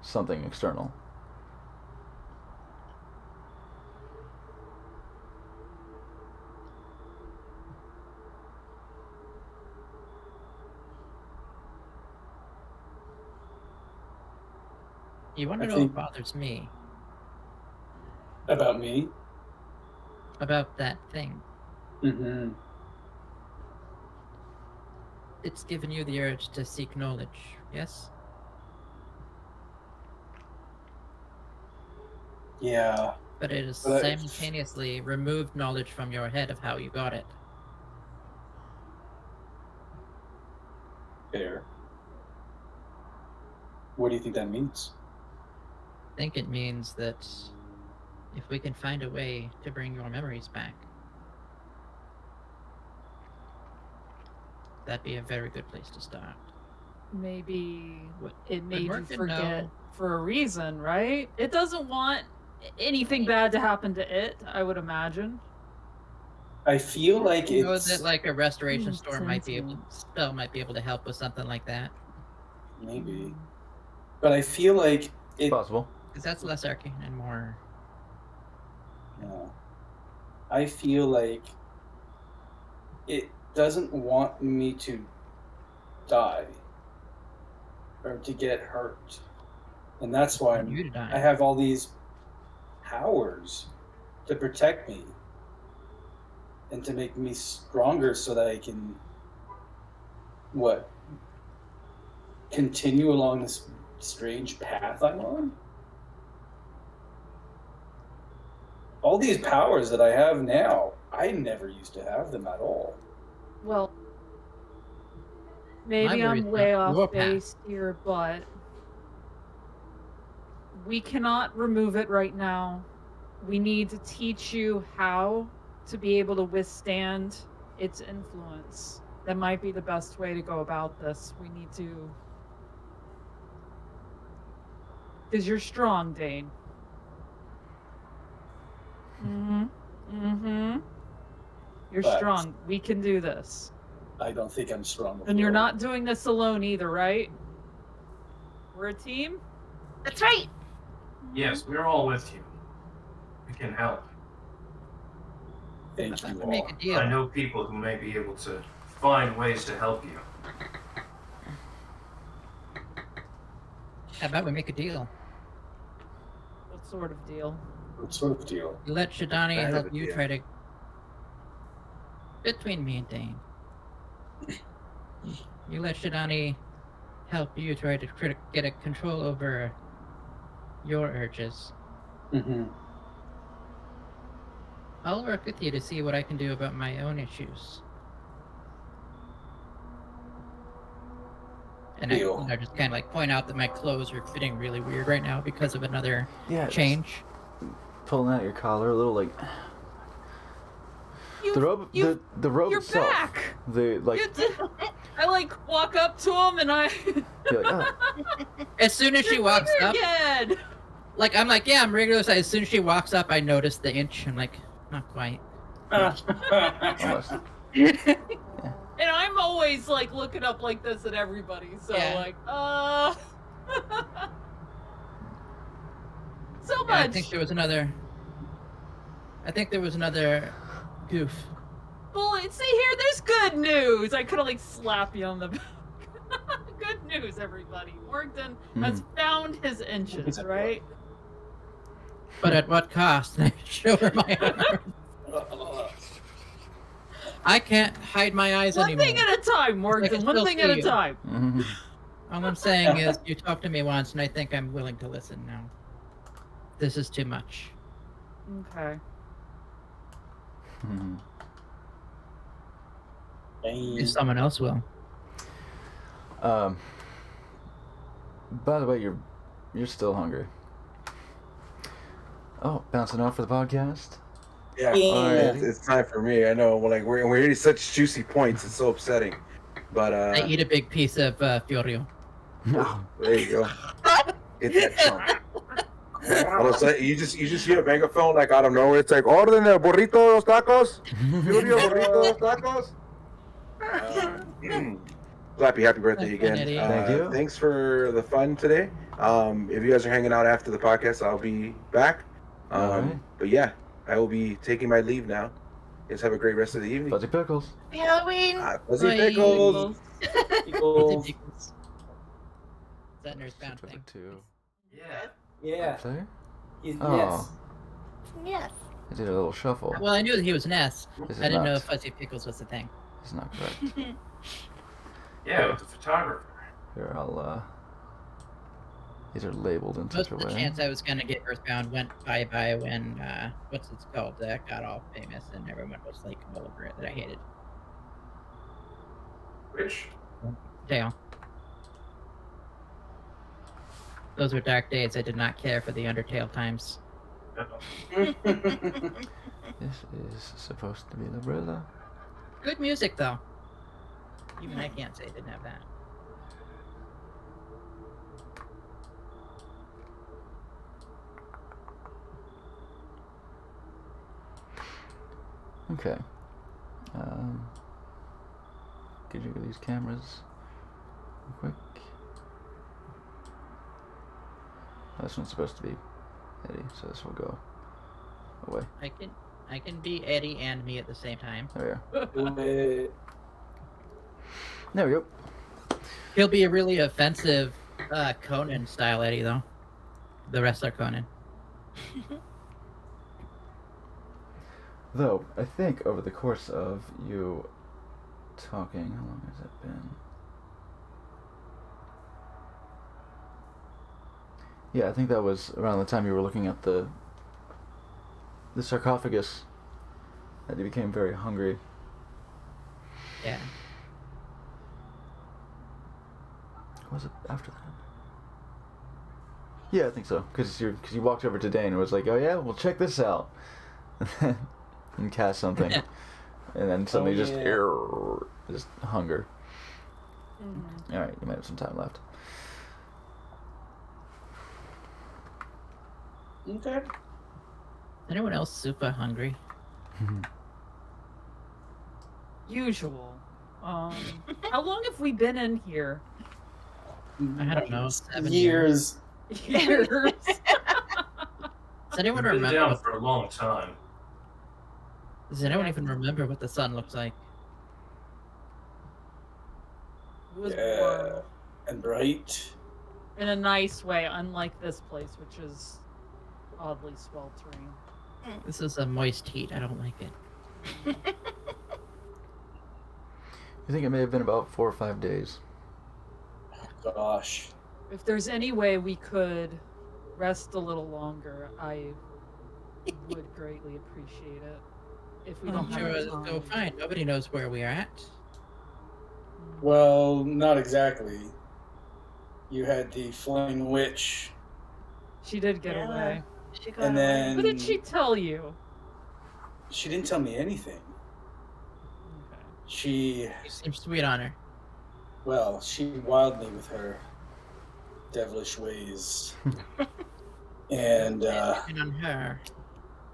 Speaker 2: something external.
Speaker 1: You want to know what bothers me?
Speaker 6: About me?
Speaker 1: About that thing.
Speaker 6: Mm-hmm.
Speaker 1: It's given you the urge to seek knowledge, yes?
Speaker 6: Yeah.
Speaker 1: But it has
Speaker 6: But
Speaker 1: simultaneously removed knowledge from your head of how you got it.
Speaker 6: Fair. What do you think that means?
Speaker 1: I think it means that if we can find a way to bring your memories back, that'd be a very good place to start.
Speaker 5: Maybe
Speaker 1: What-
Speaker 5: it made you
Speaker 1: work to
Speaker 5: forget
Speaker 1: know-
Speaker 5: for a reason, right? It doesn't want anything bad to happen to it, I would imagine.
Speaker 6: I feel like
Speaker 1: You know
Speaker 6: it's
Speaker 1: that like a restoration store might be
Speaker 5: sentient.
Speaker 1: able to help with something like that,
Speaker 6: maybe, but I feel like
Speaker 2: It's possible.
Speaker 1: because that's less arcane and more.
Speaker 6: Yeah. I feel like it doesn't want me to die or to get hurt, and that's why
Speaker 1: want you to die.
Speaker 6: I have all these powers to protect me and to make me stronger so that I can continue along this strange path I'm on. All these powers that I have now, I never used to have them at all.
Speaker 5: Well, maybe
Speaker 1: My worry's
Speaker 5: I'm way
Speaker 1: not your
Speaker 5: off base here, but we cannot remove it right now. We need to teach you how to be able to withstand its influence. That might be the best way to go about this. We need to... Because you're strong, Dane. You're
Speaker 6: But-
Speaker 5: strong. We can do this.
Speaker 6: I don't think I'm strong.
Speaker 5: And you're
Speaker 6: alone.
Speaker 5: not doing this alone either, right? We're a team?
Speaker 7: That's right.
Speaker 4: Yes, we're all with you. We can help.
Speaker 6: Thank
Speaker 1: How
Speaker 6: you
Speaker 1: about we make
Speaker 6: all.
Speaker 1: a deal?
Speaker 4: I know people who may be able to find ways to help you.
Speaker 1: How about we make a deal?
Speaker 5: What sort of deal?
Speaker 6: What sort of deal?
Speaker 1: You let Shadani
Speaker 3: I have
Speaker 1: help
Speaker 3: a
Speaker 1: you
Speaker 3: deal.
Speaker 1: try to... Between me and Dane. You let Shadani help you try to get a control over your urges.
Speaker 6: Mm-hmm.
Speaker 1: I'll work with you to see what I can do about my own issues. And I
Speaker 6: Deal.
Speaker 1: just kind of like point out that my clothes are fitting really weird right now because of another
Speaker 2: Yeah.
Speaker 1: change.
Speaker 2: Pulling out your collar a little, like
Speaker 5: You,
Speaker 2: the robe.
Speaker 5: you,
Speaker 2: The robe
Speaker 5: you're
Speaker 2: itself.
Speaker 5: back.
Speaker 2: The like.
Speaker 5: You did- I like walk up to him and I.
Speaker 2: You're like,
Speaker 1: As soon as she walks up,
Speaker 5: Again.
Speaker 1: like I'm like, yeah, I'm regular size. As soon as she walks up, I notice the inch. I'm like, not quite.
Speaker 2: almost.
Speaker 5: And I'm always like looking up like this at everybody. So
Speaker 1: Yeah.
Speaker 5: like, so
Speaker 1: Yeah, I
Speaker 5: much.
Speaker 1: think there was another goof.
Speaker 5: Well, see here, there's good news. I could have like slap you on the back. Good news, everybody. Morgan has found his inches, right?
Speaker 1: But at what cost? And I show her my arm. I can't hide my eyes
Speaker 5: One
Speaker 1: anymore.
Speaker 5: thing at a time, Morgan.
Speaker 1: can
Speaker 5: One
Speaker 1: still
Speaker 5: thing
Speaker 1: see
Speaker 5: at a
Speaker 1: you.
Speaker 5: time.
Speaker 2: Mhm.
Speaker 1: All I'm saying is, you talked to me once, and I think I'm willing to listen now. This is too much.
Speaker 5: Okay.
Speaker 2: Mhm.
Speaker 1: If someone else will.
Speaker 2: By the way, you're still hungry. Oh, bouncing off for the podcast.
Speaker 3: Yeah,
Speaker 6: Yeah.
Speaker 3: it's time for me. I know. Like we're hitting such juicy points. It's so upsetting. But
Speaker 1: I eat a big piece of Fiorio.
Speaker 2: No.
Speaker 3: there you go. Get that chunk. All of a sudden, you just hear a megaphone like out of nowhere. It's like, orden el burrito los tacos. Furio burrito los tacos. Flappy, happy birthday
Speaker 1: Thanks,
Speaker 3: again.
Speaker 1: Eddie.
Speaker 2: Thank you.
Speaker 3: Thanks for the fun today. If you guys are hanging out after the podcast, I'll be back.
Speaker 2: Alright.
Speaker 3: But yeah, I will be taking my leave now. You guys have a great rest of the evening.
Speaker 2: Fuzzy pickles.
Speaker 7: Happy Halloween.
Speaker 3: Fuzzy
Speaker 1: Bye.
Speaker 3: pickles.
Speaker 6: People.
Speaker 1: That nerd's bound thing.
Speaker 2: Two.
Speaker 4: Yeah.
Speaker 6: Yeah.
Speaker 2: Up there.
Speaker 6: Yes.
Speaker 2: Oh,
Speaker 7: Yes.
Speaker 2: I did a little shuffle.
Speaker 1: Well, I knew that he was an S.
Speaker 2: This is
Speaker 1: I didn't know
Speaker 2: not-
Speaker 1: if Fuzzy Pickles was the thing.
Speaker 2: It's not correct.
Speaker 4: Yeah, with the photographer.
Speaker 2: Here, I'll. These are labeled in
Speaker 1: Most
Speaker 2: such a
Speaker 1: of the
Speaker 2: way.
Speaker 1: chance I was gonna get Earthbound went bye-bye when, what's it called, that got all famous and everyone was like all over it that I hated.
Speaker 4: Which?
Speaker 1: Dale. Those were dark days. I did not care for the Undertale times.
Speaker 2: This is supposed to be the Brilla.
Speaker 1: Good music, though. Even I can't say it didn't have that.
Speaker 2: Okay. Could you get these cameras real quick? This one's supposed to be Eddie, so this will go away.
Speaker 1: I can be Eddie and me at the same time.
Speaker 2: There we go.
Speaker 6: Wait.
Speaker 2: There we go.
Speaker 1: He'll be a really offensive Conan style Eddie, though. The wrestler Conan.
Speaker 2: Though, I think over the course of you talking, how long has it been? Yeah, I think that was around the time you were looking at the sarcophagus that you became very hungry.
Speaker 1: Yeah.
Speaker 2: Was it after that? Yeah, I think so. Because you walked over to Dane and was like, "Oh yeah, well check this out," and cast something, and then suddenly
Speaker 6: yeah.
Speaker 2: just hunger.
Speaker 5: Mhm.
Speaker 2: All right, you might have some time left.
Speaker 6: Okay.
Speaker 1: Anyone else super hungry?
Speaker 5: Usual. How long have we been in here?
Speaker 1: I don't know. 7
Speaker 6: Years.
Speaker 5: Years.
Speaker 1: Does anyone
Speaker 4: We've been
Speaker 1: remember?
Speaker 4: down for a long time.
Speaker 1: Does anyone even remember what the sun looks like?
Speaker 5: It was
Speaker 6: Yeah.
Speaker 5: warm.
Speaker 6: And bright.
Speaker 5: In a nice way, unlike this place, which is oddly sweltering.
Speaker 1: This is a moist heat. I don't like it.
Speaker 2: You think it may have been about 4 or 5 days?
Speaker 6: Gosh.
Speaker 5: If there's any way we could rest a little longer, I would greatly appreciate it. if we don't
Speaker 1: Sure,
Speaker 5: have
Speaker 1: let's go
Speaker 5: time.
Speaker 1: find. Nobody knows where we are at.
Speaker 6: Well, not exactly. You had the flying witch,
Speaker 5: She did get
Speaker 7: Yeah.
Speaker 5: away.
Speaker 7: She got
Speaker 6: and
Speaker 7: away.
Speaker 6: then
Speaker 5: What did she tell you?
Speaker 6: she didn't tell me anything.
Speaker 5: Okay.
Speaker 6: She,
Speaker 1: You seem sweet on her.
Speaker 6: well, she wiled me with her devilish ways. And
Speaker 1: And on her,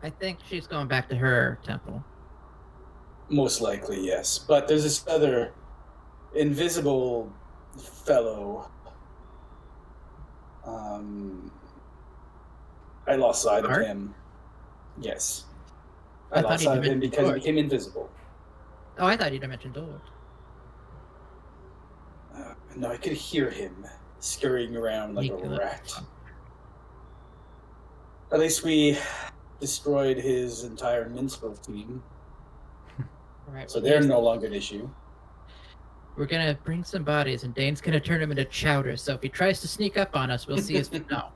Speaker 1: I think she's going back to her temple.
Speaker 6: most likely, yes. But there's this other invisible fellow. I lost sight of
Speaker 1: Art?
Speaker 6: him. Yes.
Speaker 1: I
Speaker 6: I
Speaker 1: thought
Speaker 6: lost
Speaker 1: he
Speaker 6: sight of him
Speaker 1: mentioned
Speaker 6: because he
Speaker 1: George.
Speaker 6: became invisible.
Speaker 1: Oh, I thought you'd have mentioned Dole.
Speaker 6: No, I could hear him scurrying around like a
Speaker 1: Sneaky little
Speaker 6: rat.
Speaker 1: fuck.
Speaker 6: At least we destroyed his entire minstrel team,
Speaker 1: Alright,
Speaker 6: so
Speaker 1: well,
Speaker 6: they're
Speaker 1: here's-
Speaker 6: no longer an issue.
Speaker 1: We're gonna bring some bodies, and Dane's gonna turn him into chowder. So if he tries to sneak up on us, we'll see his no.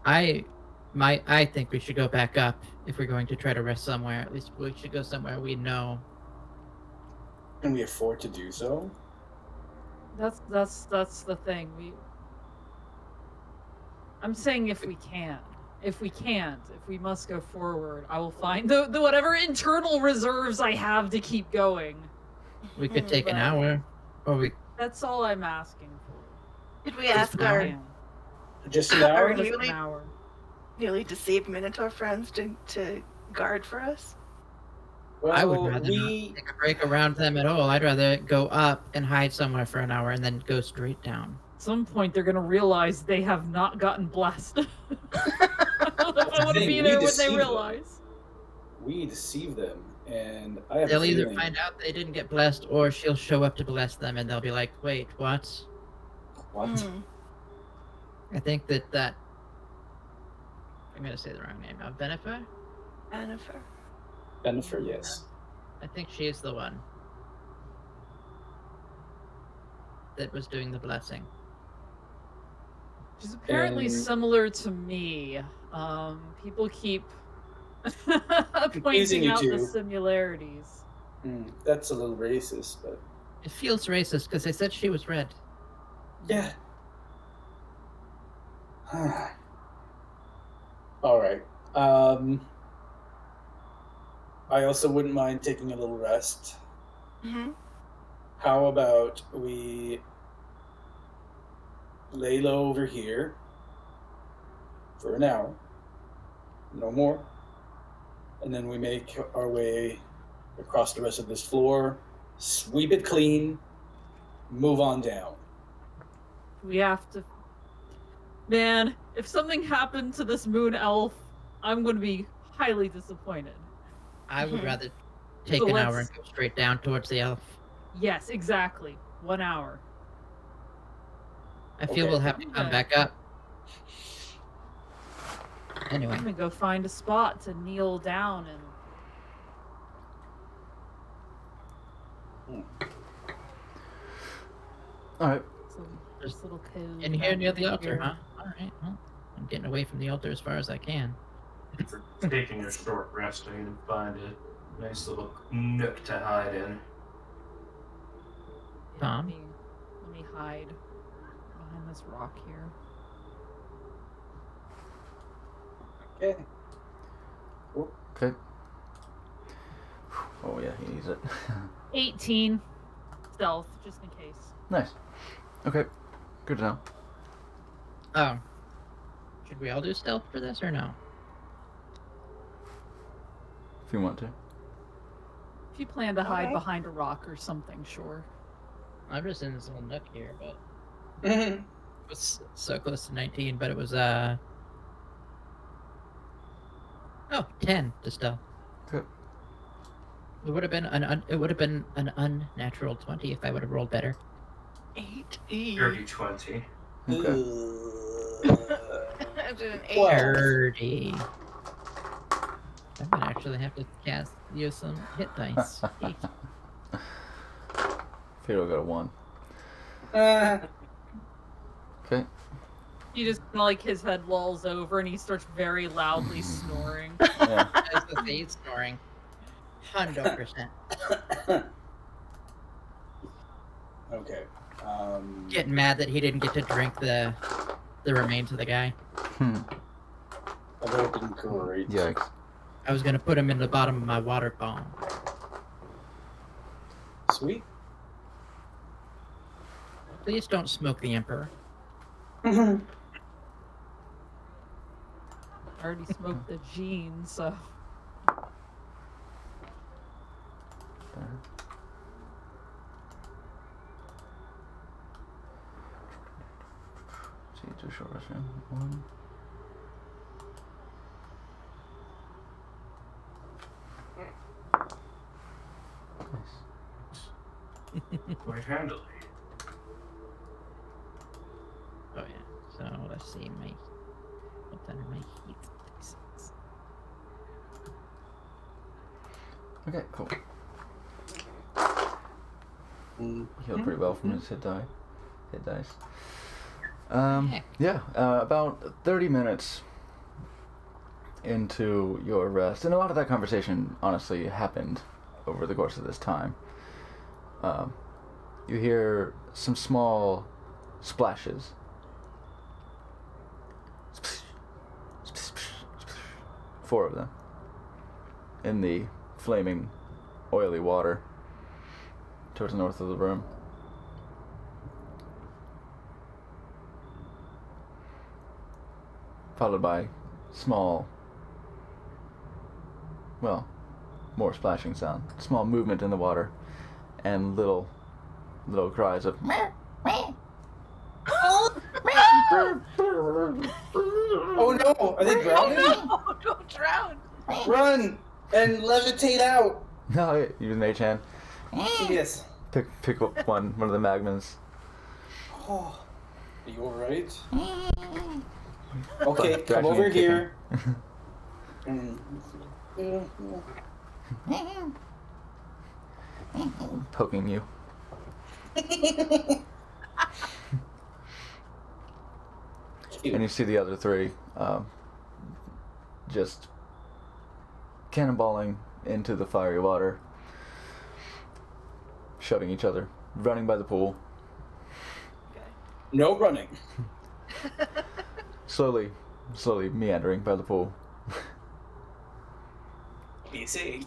Speaker 1: I think we should go back up if we're going to try to rest somewhere. At least we should go somewhere we know.
Speaker 6: Can we afford to do so?
Speaker 5: That's the thing. I'm saying if we can. If we can't, if we must go forward, I will find the whatever internal reserves I have to keep going.
Speaker 1: We could take an
Speaker 5: Right.
Speaker 1: hour, or we.
Speaker 5: That's all I'm asking for.
Speaker 7: Did we ask
Speaker 1: an
Speaker 7: our
Speaker 5: Man,
Speaker 6: Just an
Speaker 7: Are
Speaker 6: hour?
Speaker 5: just
Speaker 7: Newly-
Speaker 5: an hour.
Speaker 7: newly deceived Minotaur friends to guard for us?
Speaker 6: Well,
Speaker 1: I would rather
Speaker 6: we
Speaker 1: not take a break around them at all. I'd rather go up and hide somewhere for an hour and then go straight down.
Speaker 5: At some point, they're gonna realize they have not gotten blessed. I don't know if I want to
Speaker 6: thing,
Speaker 5: be
Speaker 6: we
Speaker 5: there when
Speaker 6: deceive
Speaker 5: they
Speaker 6: them.
Speaker 5: realize.
Speaker 6: we deceive them, and I have
Speaker 1: They'll
Speaker 6: a
Speaker 1: either
Speaker 6: feeling.
Speaker 1: find out they didn't get blessed, or she'll show up to bless them, and they'll be like, "Wait, what?"
Speaker 6: What?
Speaker 7: Hmm.
Speaker 1: I think that I'm gonna say the wrong name now. Benifer?
Speaker 7: Jennifer.
Speaker 6: Jennifer, yes.
Speaker 1: I think she is the one that was doing the blessing.
Speaker 5: She's apparently
Speaker 6: And-
Speaker 5: similar to me. People keep
Speaker 6: Confusing
Speaker 5: pointing
Speaker 6: you
Speaker 5: out the
Speaker 6: two.
Speaker 5: similarities.
Speaker 6: That's a little racist, but
Speaker 1: It feels racist because they said she was red.
Speaker 6: yeah. All right. I also wouldn't mind taking a little rest.
Speaker 7: Hmm.
Speaker 6: How about we lay low over here for an hour, no more, and then we make our way across the rest of this floor, sweep it clean, move on down.
Speaker 5: We have to. Man, if something happened to this moon elf, I'm going to be highly disappointed.
Speaker 1: I would
Speaker 7: Mhm.
Speaker 1: rather take
Speaker 5: So
Speaker 1: an hour
Speaker 5: let's-
Speaker 1: and go straight down towards the elf.
Speaker 5: Yes, exactly. 1 hour.
Speaker 1: I feel
Speaker 6: Okay.
Speaker 1: we'll have to come
Speaker 5: Okay.
Speaker 1: back up. Anyway,
Speaker 5: I'm going to go find a spot to kneel down and.
Speaker 2: All right.
Speaker 5: This little cove
Speaker 1: in here
Speaker 5: back
Speaker 1: near the
Speaker 5: in
Speaker 1: altar,
Speaker 5: here.
Speaker 1: huh? Alright, well, I'm getting away from the altar as far as I can.
Speaker 4: For taking a short rest, I'm gonna find a nice little nook to hide in.
Speaker 5: Yeah,
Speaker 1: Tom?
Speaker 5: let me hide behind this rock here.
Speaker 6: Okay.
Speaker 2: Okay. Oh yeah, he needs it.
Speaker 5: 18 stealth, just in case.
Speaker 2: Nice. Okay. Good to know.
Speaker 1: Oh. Should we all do stealth for this or no?
Speaker 2: If you want to.
Speaker 5: If you plan to hide
Speaker 7: Okay.
Speaker 5: behind a rock or something, sure.
Speaker 1: I'm just in this little nook here, but
Speaker 6: Mhm.
Speaker 1: it was so close to 19, but it was, 10 to stealth.
Speaker 2: Good.
Speaker 1: It would have been an unnatural 20 if I would have rolled better.
Speaker 7: 8.
Speaker 4: Dirty 20.
Speaker 2: Okay.
Speaker 7: I did an 8.
Speaker 6: Well.
Speaker 1: 30. I'm gonna actually have to use some hit dice. Eek.
Speaker 2: Fate will go to 1.
Speaker 6: Uh,
Speaker 2: Okay.
Speaker 5: He just kind of like his head lolls over and he starts very loudly snoring.
Speaker 2: Yeah.
Speaker 1: As the he's snoring. 100%.
Speaker 6: Okay.
Speaker 1: Getting mad that he didn't get to drink the remains of the guy.
Speaker 6: That would have been great.
Speaker 2: Yikes.
Speaker 1: I was gonna put him in the bottom of my water bomb.
Speaker 6: Sweet.
Speaker 1: Please don't smoke the Emperor.
Speaker 5: I already smoked the gene, so.
Speaker 2: See, it's a short rest room. One. Nice.
Speaker 4: Quite handily.
Speaker 1: Oh yeah. So let's see my what's under my heat.
Speaker 2: Okay, cool.
Speaker 6: Mm.
Speaker 2: Healed pretty well from his hit dice.
Speaker 1: Heck.
Speaker 2: Yeah, about 30 minutes into your rest, and a lot of that conversation honestly happened over the course of this time. You hear some small splashes. 4 of them in the flaming, oily water towards the north of the room. Followed by small, well, more splashing sound, small movement in the water, and little cries of
Speaker 6: Oh no! Are they drowning?
Speaker 7: No, don't drown.
Speaker 6: Run and levitate out.
Speaker 2: no, use an H-hand.
Speaker 6: Yes.
Speaker 2: Pick up one of the magmas.
Speaker 6: Oh, are you alright? Okay,
Speaker 2: Thrashing
Speaker 6: come over
Speaker 2: and kicking.
Speaker 6: here.
Speaker 2: Poking you. And you see the other 3 just cannonballing into the fiery water, shoving each other, running by the pool,
Speaker 6: No running.
Speaker 2: slowly meandering by the pool.
Speaker 6: Be safe.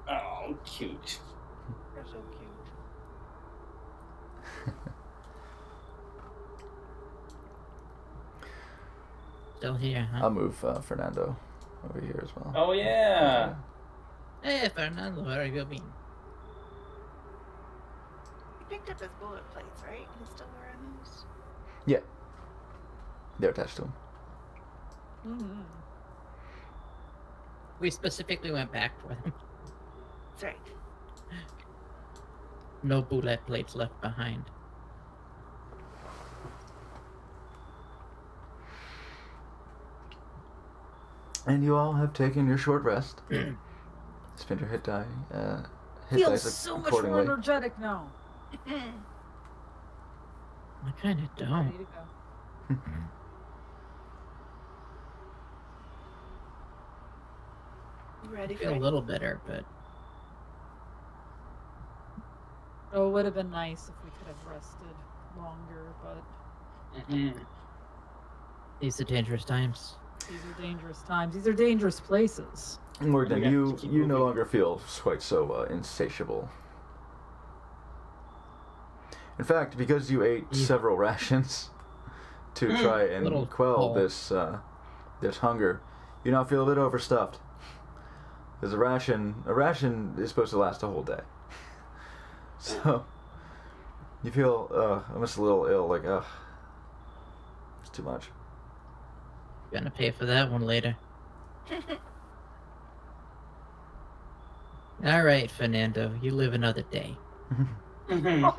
Speaker 6: Oh, cute.
Speaker 7: You're so cute.
Speaker 1: Still here, huh?
Speaker 2: I'll move Fernando over here as well.
Speaker 6: Oh yeah.
Speaker 1: Hey, Fernando, where are you been?
Speaker 7: He picked up his bullet plates, right? He's still wearing those.
Speaker 2: Yeah. They're attached to him.
Speaker 5: Mm-hmm.
Speaker 1: We specifically went back for them.
Speaker 7: That's right.
Speaker 1: No bullet plates left behind.
Speaker 2: And you all have taken your short rest. Spend your hit die. Hit
Speaker 5: Feels
Speaker 2: dice
Speaker 5: so much more
Speaker 2: accordingly.
Speaker 5: energetic now.
Speaker 1: I kind of
Speaker 5: Ready
Speaker 1: don't.
Speaker 5: to go.
Speaker 7: You
Speaker 1: I
Speaker 7: ready
Speaker 1: feel
Speaker 7: for
Speaker 1: a little better, but
Speaker 5: Oh, it would have been nice if we could have rested longer, but
Speaker 1: these are dangerous times.
Speaker 5: these are dangerous times. These are dangerous places.
Speaker 2: Morgan,
Speaker 6: Yeah,
Speaker 2: you
Speaker 6: just keep
Speaker 2: no
Speaker 6: moving.
Speaker 2: longer feel quite so insatiable. In fact, because you ate
Speaker 1: Yeah.
Speaker 2: several rations to try and
Speaker 1: Little
Speaker 2: quell
Speaker 1: full.
Speaker 2: this hunger, you now feel a bit overstuffed. Because a ration is supposed to last a whole day. So you feel almost a little ill, like it's too much.
Speaker 1: Gonna pay for that one later. All right, Fernando, you live another day.
Speaker 5: Oh,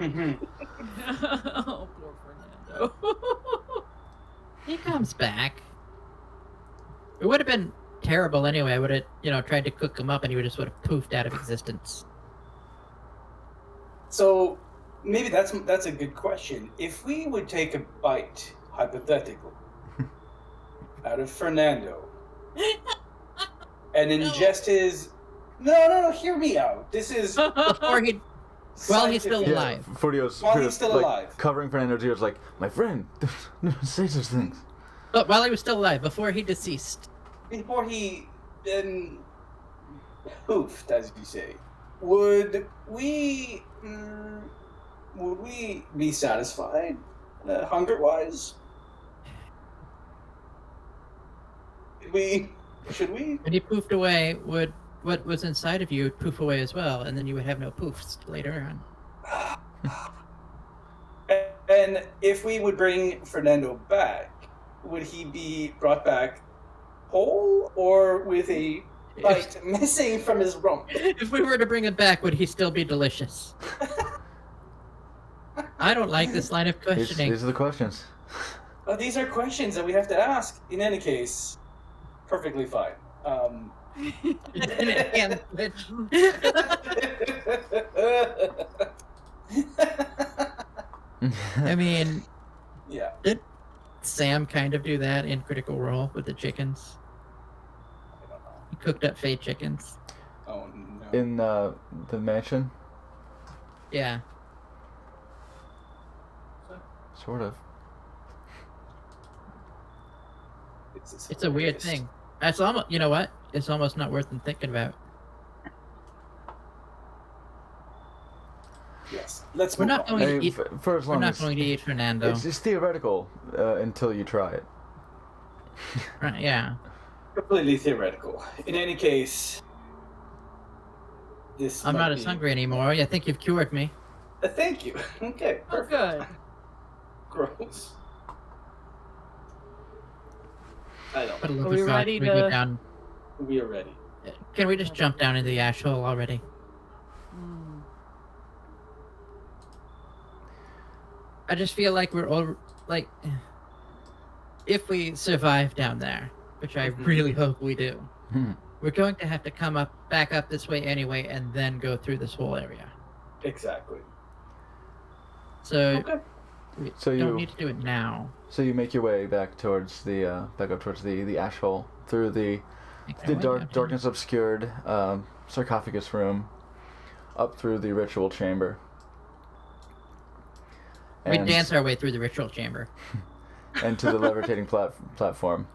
Speaker 5: poor Fernando.
Speaker 1: He comes back. It would have been terrible anyway. I would have, tried to cook him up, and he would just would have poofed out of existence.
Speaker 6: So, maybe that's a good question. If we would take a bite, hypothetically, out of Fernando and ingest his. No, hear me out. This is.
Speaker 1: Before he, well, he's still
Speaker 6: scientific.
Speaker 1: alive.
Speaker 2: Fordio's
Speaker 6: While he's still
Speaker 2: like,
Speaker 6: alive.
Speaker 2: covering Fernando's ears, like, my friend, say such things.
Speaker 1: But while he was still alive, before he deceased.
Speaker 6: Before he then poofed, as you say, would we be satisfied, hunger-wise? Should we?
Speaker 1: When he poofed away, would what was inside of you poof away as well, and then you would have no poofs later on.
Speaker 6: And if we would bring Fernando back, would he be brought back whole or with a bite missing from his rump?
Speaker 1: If we were to bring him back, would he still be delicious? I don't like this line of questioning.
Speaker 2: These are the questions.
Speaker 6: Well, these are questions that we have to ask. In any case, perfectly fine.
Speaker 1: And which- I mean,
Speaker 6: Yeah.
Speaker 1: did Sam kind of do that in Critical Role with the chickens?
Speaker 6: I don't know.
Speaker 1: He cooked up fake chickens.
Speaker 6: Oh no.
Speaker 2: In the mansion?
Speaker 1: Yeah.
Speaker 2: Sort of.
Speaker 1: It's a weird thing. That's almost, you know what? It's almost not worth thinking about.
Speaker 6: Yes. Let's
Speaker 1: We're
Speaker 6: move
Speaker 1: not
Speaker 6: on.
Speaker 1: going
Speaker 2: I mean,
Speaker 1: to eat.
Speaker 2: for as
Speaker 1: We're
Speaker 2: long
Speaker 1: not
Speaker 2: as
Speaker 1: going to eat Fernando.
Speaker 2: it's theoretical until you try it.
Speaker 1: Right, yeah.
Speaker 6: Completely theoretical. In any case, this
Speaker 1: I'm
Speaker 6: might
Speaker 1: not
Speaker 6: be-
Speaker 1: as hungry anymore. I think you've cured me.
Speaker 6: Thank you. Okay.
Speaker 5: Oh,
Speaker 6: Perfect.
Speaker 5: good.
Speaker 6: Gross. I don't.
Speaker 1: Put a
Speaker 6: know.
Speaker 1: little
Speaker 5: we
Speaker 1: bit
Speaker 5: ready
Speaker 1: Can we go
Speaker 5: to-
Speaker 1: down?
Speaker 6: We are ready.
Speaker 1: Can we just jump down into the ash hole already?
Speaker 5: Mm.
Speaker 1: I just feel like we're all like, if we survive down there, which I really hope we do,
Speaker 2: Hmm.
Speaker 1: we're going to have to come back up this way anyway, and then go through this whole area.
Speaker 6: Exactly.
Speaker 1: So
Speaker 6: Okay.
Speaker 1: we
Speaker 2: So
Speaker 1: don't
Speaker 2: you-
Speaker 1: need to do it now.
Speaker 2: So you make your way back towards the back up towards the ash hole through the darkness obscured sarcophagus room, up through the ritual chamber.
Speaker 1: We
Speaker 2: And-
Speaker 1: dance our way through the ritual chamber.
Speaker 2: and to the levitating platform.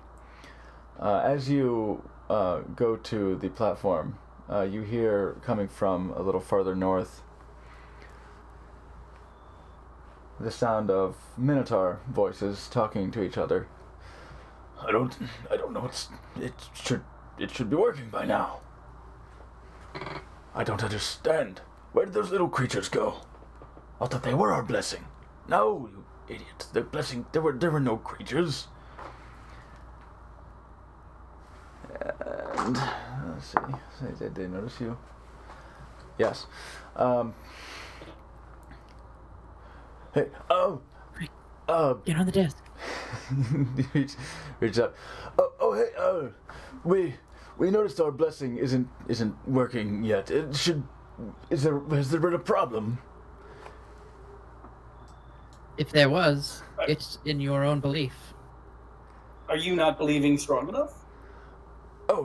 Speaker 2: As you go to the platform, you hear coming from a little farther north the sound of Minotaur voices talking to each other. I don't know. It should be working by now. I don't understand. Where did those little creatures go? I thought they were our blessing. No, you idiot. Their blessing. There were no creatures. And let's see. Did they notice you? Yes. Hey.
Speaker 1: Get on the desk.
Speaker 2: reach up. Hey. We noticed our blessing isn't working yet. Has there been a problem?
Speaker 1: If there was, it's in your own belief.
Speaker 6: Are you not believing strong enough?
Speaker 2: Oh,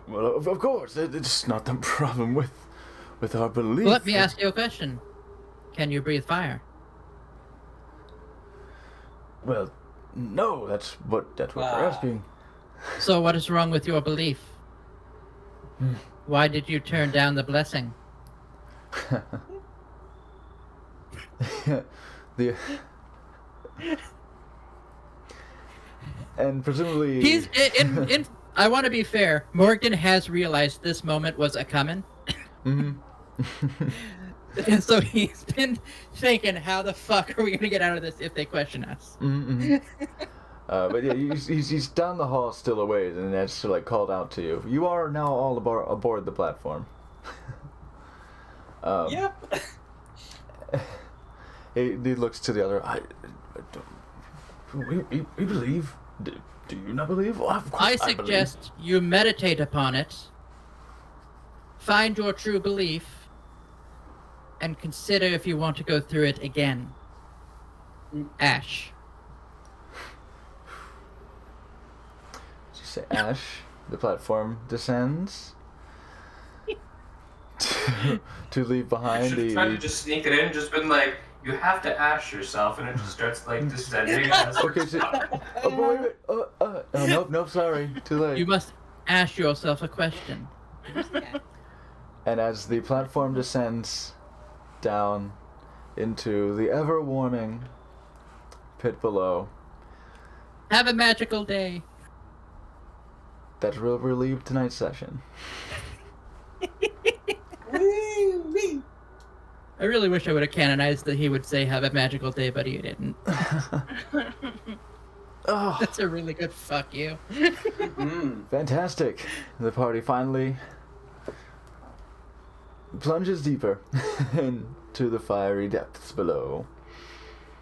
Speaker 2: well, of course. It's not the problem with our belief.
Speaker 1: Let me ask you a question. Can you breathe fire?
Speaker 2: Well, no. That's what we're asking.
Speaker 1: So what is wrong with your belief? Why did you turn down the blessing?
Speaker 2: And presumably
Speaker 1: He's in. I want to be fair. Morgan has realized this moment was a coming,
Speaker 2: Mhm.
Speaker 1: and so he's been thinking, "How the fuck are we gonna get out of this if they question us?"
Speaker 2: Mhm. But yeah, he's down the hall still a ways, and that's called out to you. You are now all aboard the platform.
Speaker 6: Yep.
Speaker 2: He looks to the other. I don't. We believe. Do you not believe? Well, of course
Speaker 1: I
Speaker 2: believe.
Speaker 1: suggest you meditate upon it, find your true belief, and consider if you want to go through it again. Ash.
Speaker 2: Did you say Ash? The platform descends to leave
Speaker 4: You
Speaker 2: behind
Speaker 4: should
Speaker 2: the.
Speaker 4: have tried to just sneak it in and just been like, you have to ash yourself, and it just starts like descending. As
Speaker 2: Okay, so. Oh, wait. Oh, nope, sorry. Too late.
Speaker 1: You must ask yourself a question.
Speaker 2: And as the platform descends down into the ever warming pit below,
Speaker 1: Have a magical day.
Speaker 2: that will relieve tonight's session.
Speaker 1: I really wish I would have canonized that he would say have a magical day, but he didn't.
Speaker 2: Oh,
Speaker 1: That's a really good fuck you.
Speaker 2: fantastic. The party finally plunges deeper into the fiery depths below.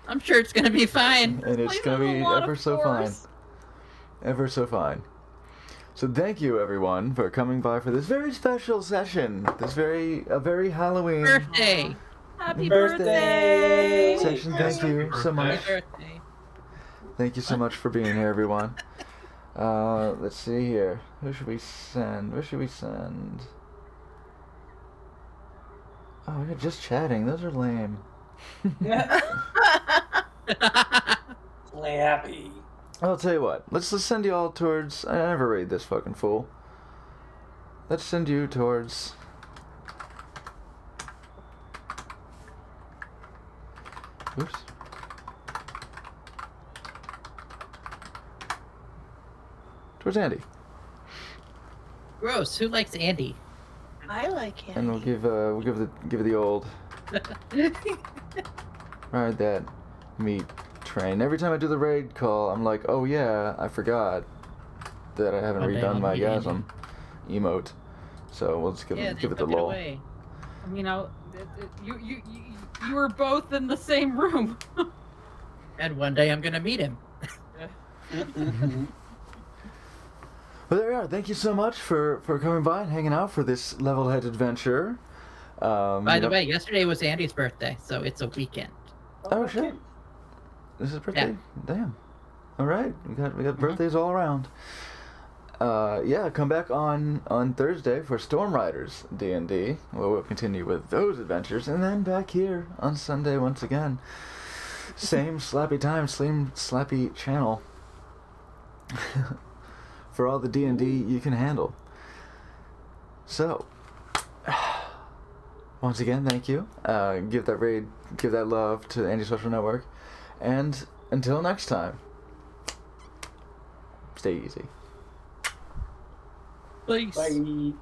Speaker 1: I'm sure it's gonna be fine.
Speaker 2: And it's
Speaker 5: Like,
Speaker 2: gonna
Speaker 5: there's
Speaker 2: be
Speaker 5: a lot
Speaker 2: ever
Speaker 5: of
Speaker 2: so fine.
Speaker 5: force.
Speaker 2: Ever so fine. So thank you everyone for coming by for this very special session. This very Halloween
Speaker 1: Birthday.
Speaker 5: Happy
Speaker 2: Birthday.
Speaker 5: birthday!
Speaker 2: session.
Speaker 4: Yes,
Speaker 2: Thank you
Speaker 4: happy
Speaker 2: so much.
Speaker 4: birthday.
Speaker 1: Birthday.
Speaker 2: Thank you so much for being here, everyone. Let's see here. Who should we send? Where should we send? Oh, you're just chatting. Those are lame.
Speaker 6: Clappy.
Speaker 2: I'll tell you what. Let's send you all towards. I never read this fucking fool. Let's send you towards. Oops. Towards Andy,
Speaker 1: Gross. Who likes Andy?
Speaker 7: I like him.
Speaker 2: and we'll give the old ride that meat train. Every time I do the raid call, I'm like, oh yeah, I forgot that I haven't
Speaker 1: One day
Speaker 2: redone
Speaker 1: I'll
Speaker 2: my
Speaker 1: meet Andy.
Speaker 2: gasm emote. So we'll just give
Speaker 1: Yeah,
Speaker 2: it
Speaker 1: they
Speaker 2: the
Speaker 1: took it
Speaker 2: lol.
Speaker 1: away.
Speaker 5: You know, you were both in the same room.
Speaker 1: And one day I'm gonna meet him.
Speaker 2: Well, there we are. Thank you so much for coming by and hanging out for this level head adventure.
Speaker 1: By the way, yesterday was Andy's birthday, so it's a weekend.
Speaker 2: Oh shit! This is birthday. Damn. All right, we got birthdays all around. Yeah, come back on Thursday for Storm Riders D&D, where we'll continue with those adventures, and then back here on Sunday once again. Same slappy time, same slappy channel. For all the D&D you can handle. So, once again, thank you. Give that love to the Anti-Social Network. And until next time, stay easy.
Speaker 1: Please.
Speaker 6: Bye.